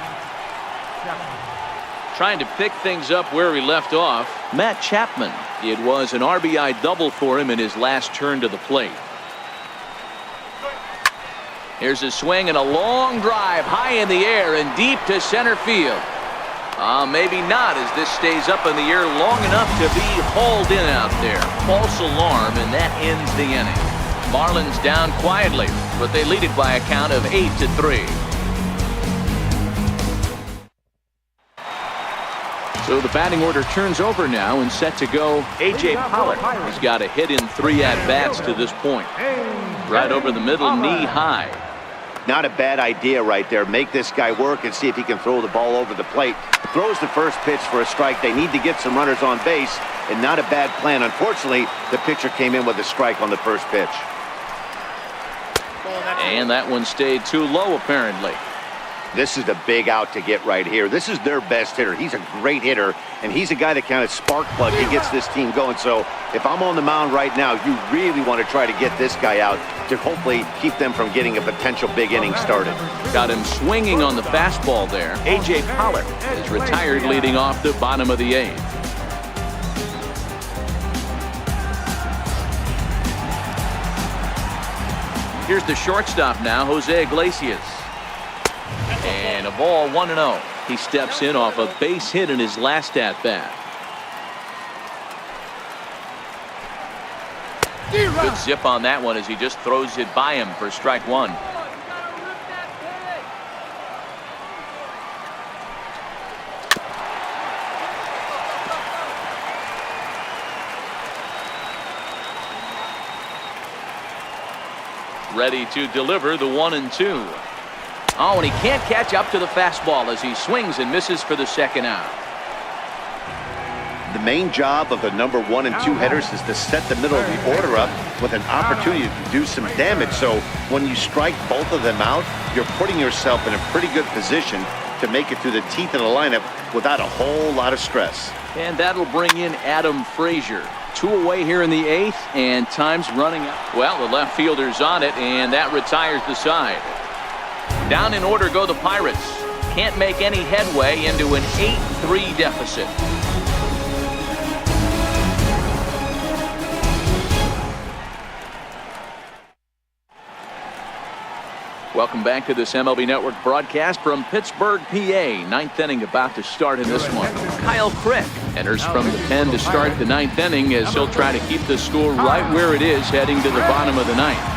Chapman. Trying to pick things up where he left off, Matt Chapman. It was an RBI double for him in his last turn to the plate. Here's a swing and a long drive high in the air and deep to center field. Maybe not, as this stays up in the air long enough to be hauled in out there. False alarm, and that ends the inning. Marlins down quietly, but they lead it by a count of 8-3. So the batting order turns over now and set to go. A.J. Pollock. He's got a hit in 3 at-bats to this point. Right over the middle, knee high. Not a bad idea right there. Make this guy work and see if he can throw the ball over the plate. Throws the first pitch for a strike. They need to get some runners on base, and not a bad plan. Unfortunately, the pitcher came in with a strike on the first pitch. And that one stayed too low, apparently. This is the big out to get right here. This is their best hitter. He's a great hitter, and he's a guy that kind of spark plug. He gets this team going. So if I'm on the mound right now, you really want to try to get this guy out to hopefully keep them from getting a potential big inning started. Got him swinging on the fastball there. A.J. Pollock is retired leading off the bottom of the 8th. Here's the shortstop now, Jose Iglesias. And a ball 1-0. He steps in off a base hit in his last at-bat. Good zip on that one as he just throws it by him for strike 1. Ready to deliver the 1-2. Oh, and he can't catch up to the fastball as he swings and misses for the second out. The main job of the number 1 and 2 hitters is to set the middle of the order up with an opportunity to do some damage. So when you strike both of them out, you're putting yourself in a pretty good position to make it through the teeth of the lineup without a whole lot of stress. And that'll bring in Adam Frazier. 2 away here in the 8th, and time's running out. Well, the left fielder's on it, and that retires the side. Down in order go the Pirates. Can't make any headway into an 8-3 deficit. Welcome back to this MLB Network broadcast from Pittsburgh, PA. 9th inning about to start in this one. Kyle Crick enters from the pen to start the 9th inning as he'll try to keep the score right where it is heading to the bottom of the 9th.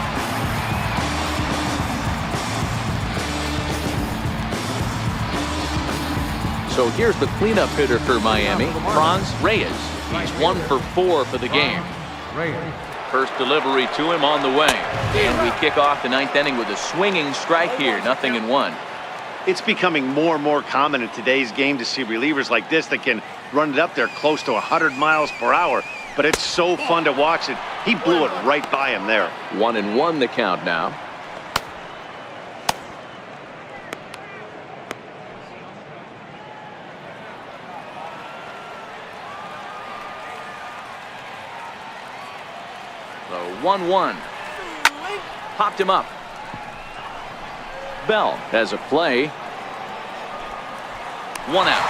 So here's the cleanup hitter for Miami, Franz Reyes. He's 1 for 4 for the game. First delivery to him on the way. And we kick off the 9th inning with a swinging strike here, 0-1. It's becoming more and more common in today's game to see relievers like this that can run it up there close to 100 miles per hour. But it's so fun to watch it. He blew it right by him there. 1-1 the count now. So 1-1. Popped him up. Bell has a play. 1 out.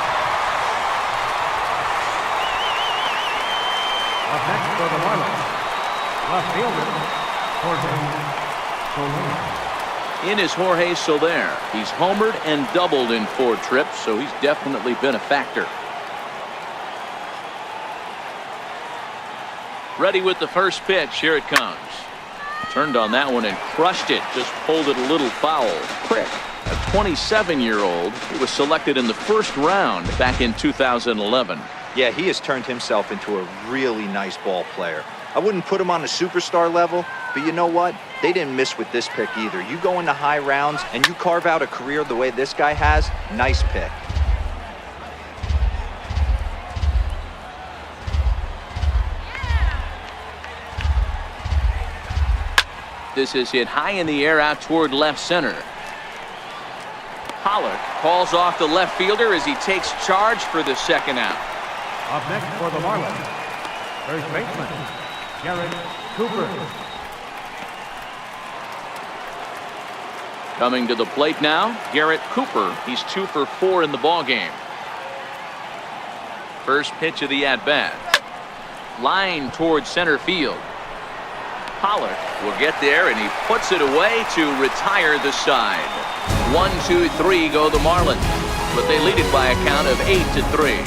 Up next for the Marlins, left fielder, Jorge Soler. In is Jorge Soler. He's homered and doubled in 4 trips, so he's definitely been a factor. Ready with the first pitch. Here it comes. Turned on that one and crushed it. Just pulled it a little foul. Crick, a 27-year-old, he was selected in the 1st round back in 2011. Yeah, he has turned himself into a really nice ball player. I wouldn't put him on a superstar level, but you know what? They didn't miss with this pick either. You go into high rounds and you carve out a career the way this guy has, nice pick. This is hit high in the air out toward left center. Pollock calls off the left fielder as he takes charge for the 2nd out. Up next for the Marlins, first baseman, Garrett Cooper. Coming to the plate now, Garrett Cooper. He's 2 for 4 in the ballgame. First pitch of the at-bat. Line towards center field. Pollock will get there, and he puts it away to retire the side. 1, 2, 3 go the Marlins, but they lead it by a count of 8-3.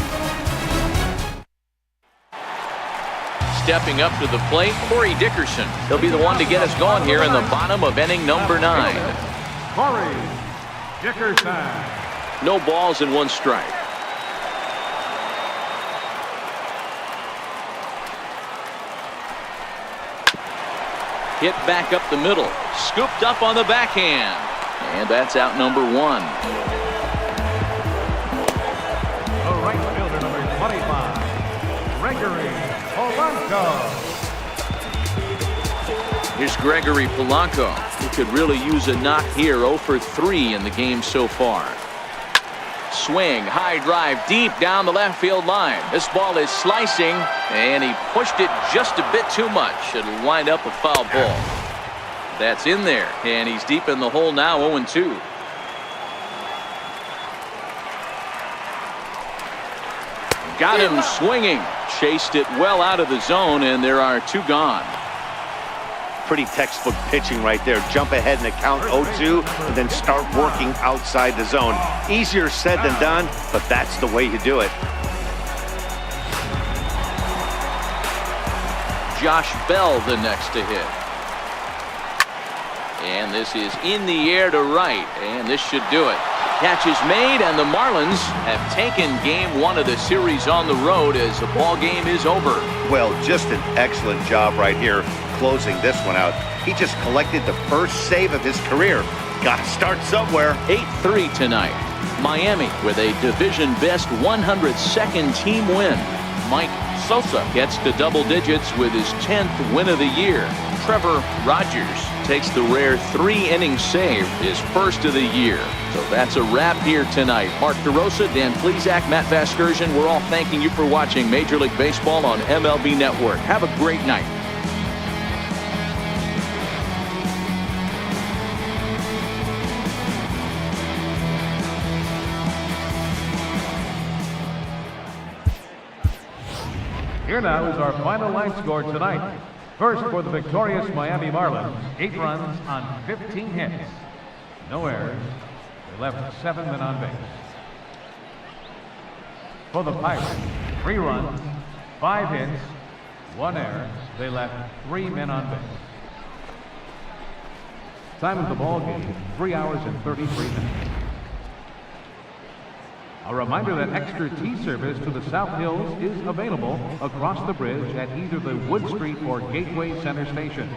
Stepping up to the plate, Corey Dickerson. He'll be the one to get us going here in the bottom of inning number 9. Corey Dickerson. No balls and 1 strike. Hit back up the middle. Scooped up on the backhand. And that's out number 1. The right fielder, number 25, Gregory Polanco. Here's Gregory Polanco, who could really use a knock here. 0 for 3 in the game so far. Swing, high drive, deep down the left field line. This ball is slicing, and he pushed it just a bit too much. It'll wind up a foul ball. That's in there, and he's deep in the hole now, 0-2. Got him swinging. Chased it well out of the zone, and there are 2 gone. Pretty textbook pitching right there. Jump ahead in the count 0-2 and then start working outside the zone. Easier said than done, but that's the way you do it. Josh Bell the next to hit. And this is in the air to right, and this should do it. Catch is made, and the Marlins have taken game 1 of the series on the road as the ball game is over. Well, just an excellent job right here closing this one out. He just collected the first save of his career. Got to start somewhere. 8-3 tonight. Miami with a division best 102nd team win. Mike Sosa gets to double digits with his 10th win of the year. Trevor Rogers takes the rare 3-inning save, his first of the year. So that's a wrap here tonight. Mark DeRosa, Dan Plesac, Matt Vasgersian, we're all thanking you for watching Major League Baseball on MLB Network. Have a great night. Here now is our final line score tonight. First, for the victorious Miami Marlins, 8 runs on 15 hits. No errors. They left 7 men on base. For the Pirates, 3 runs, 5 hits, 1 error. They left 3 men on base. Time of the ball game, 3 hours and 33 minutes. A reminder that extra T service to the South Hills is available across the bridge at either the Wood Street or Gateway Center stations.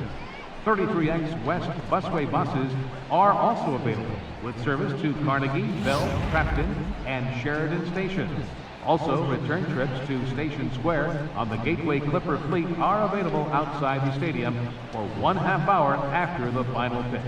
33X West busway buses are also available with service to Carnegie, Bell, Crafton, and Sheridan stations. Also, return trips to Station Square on the Gateway Clipper fleet are available outside the stadium for 1/2 hour after the final pitch.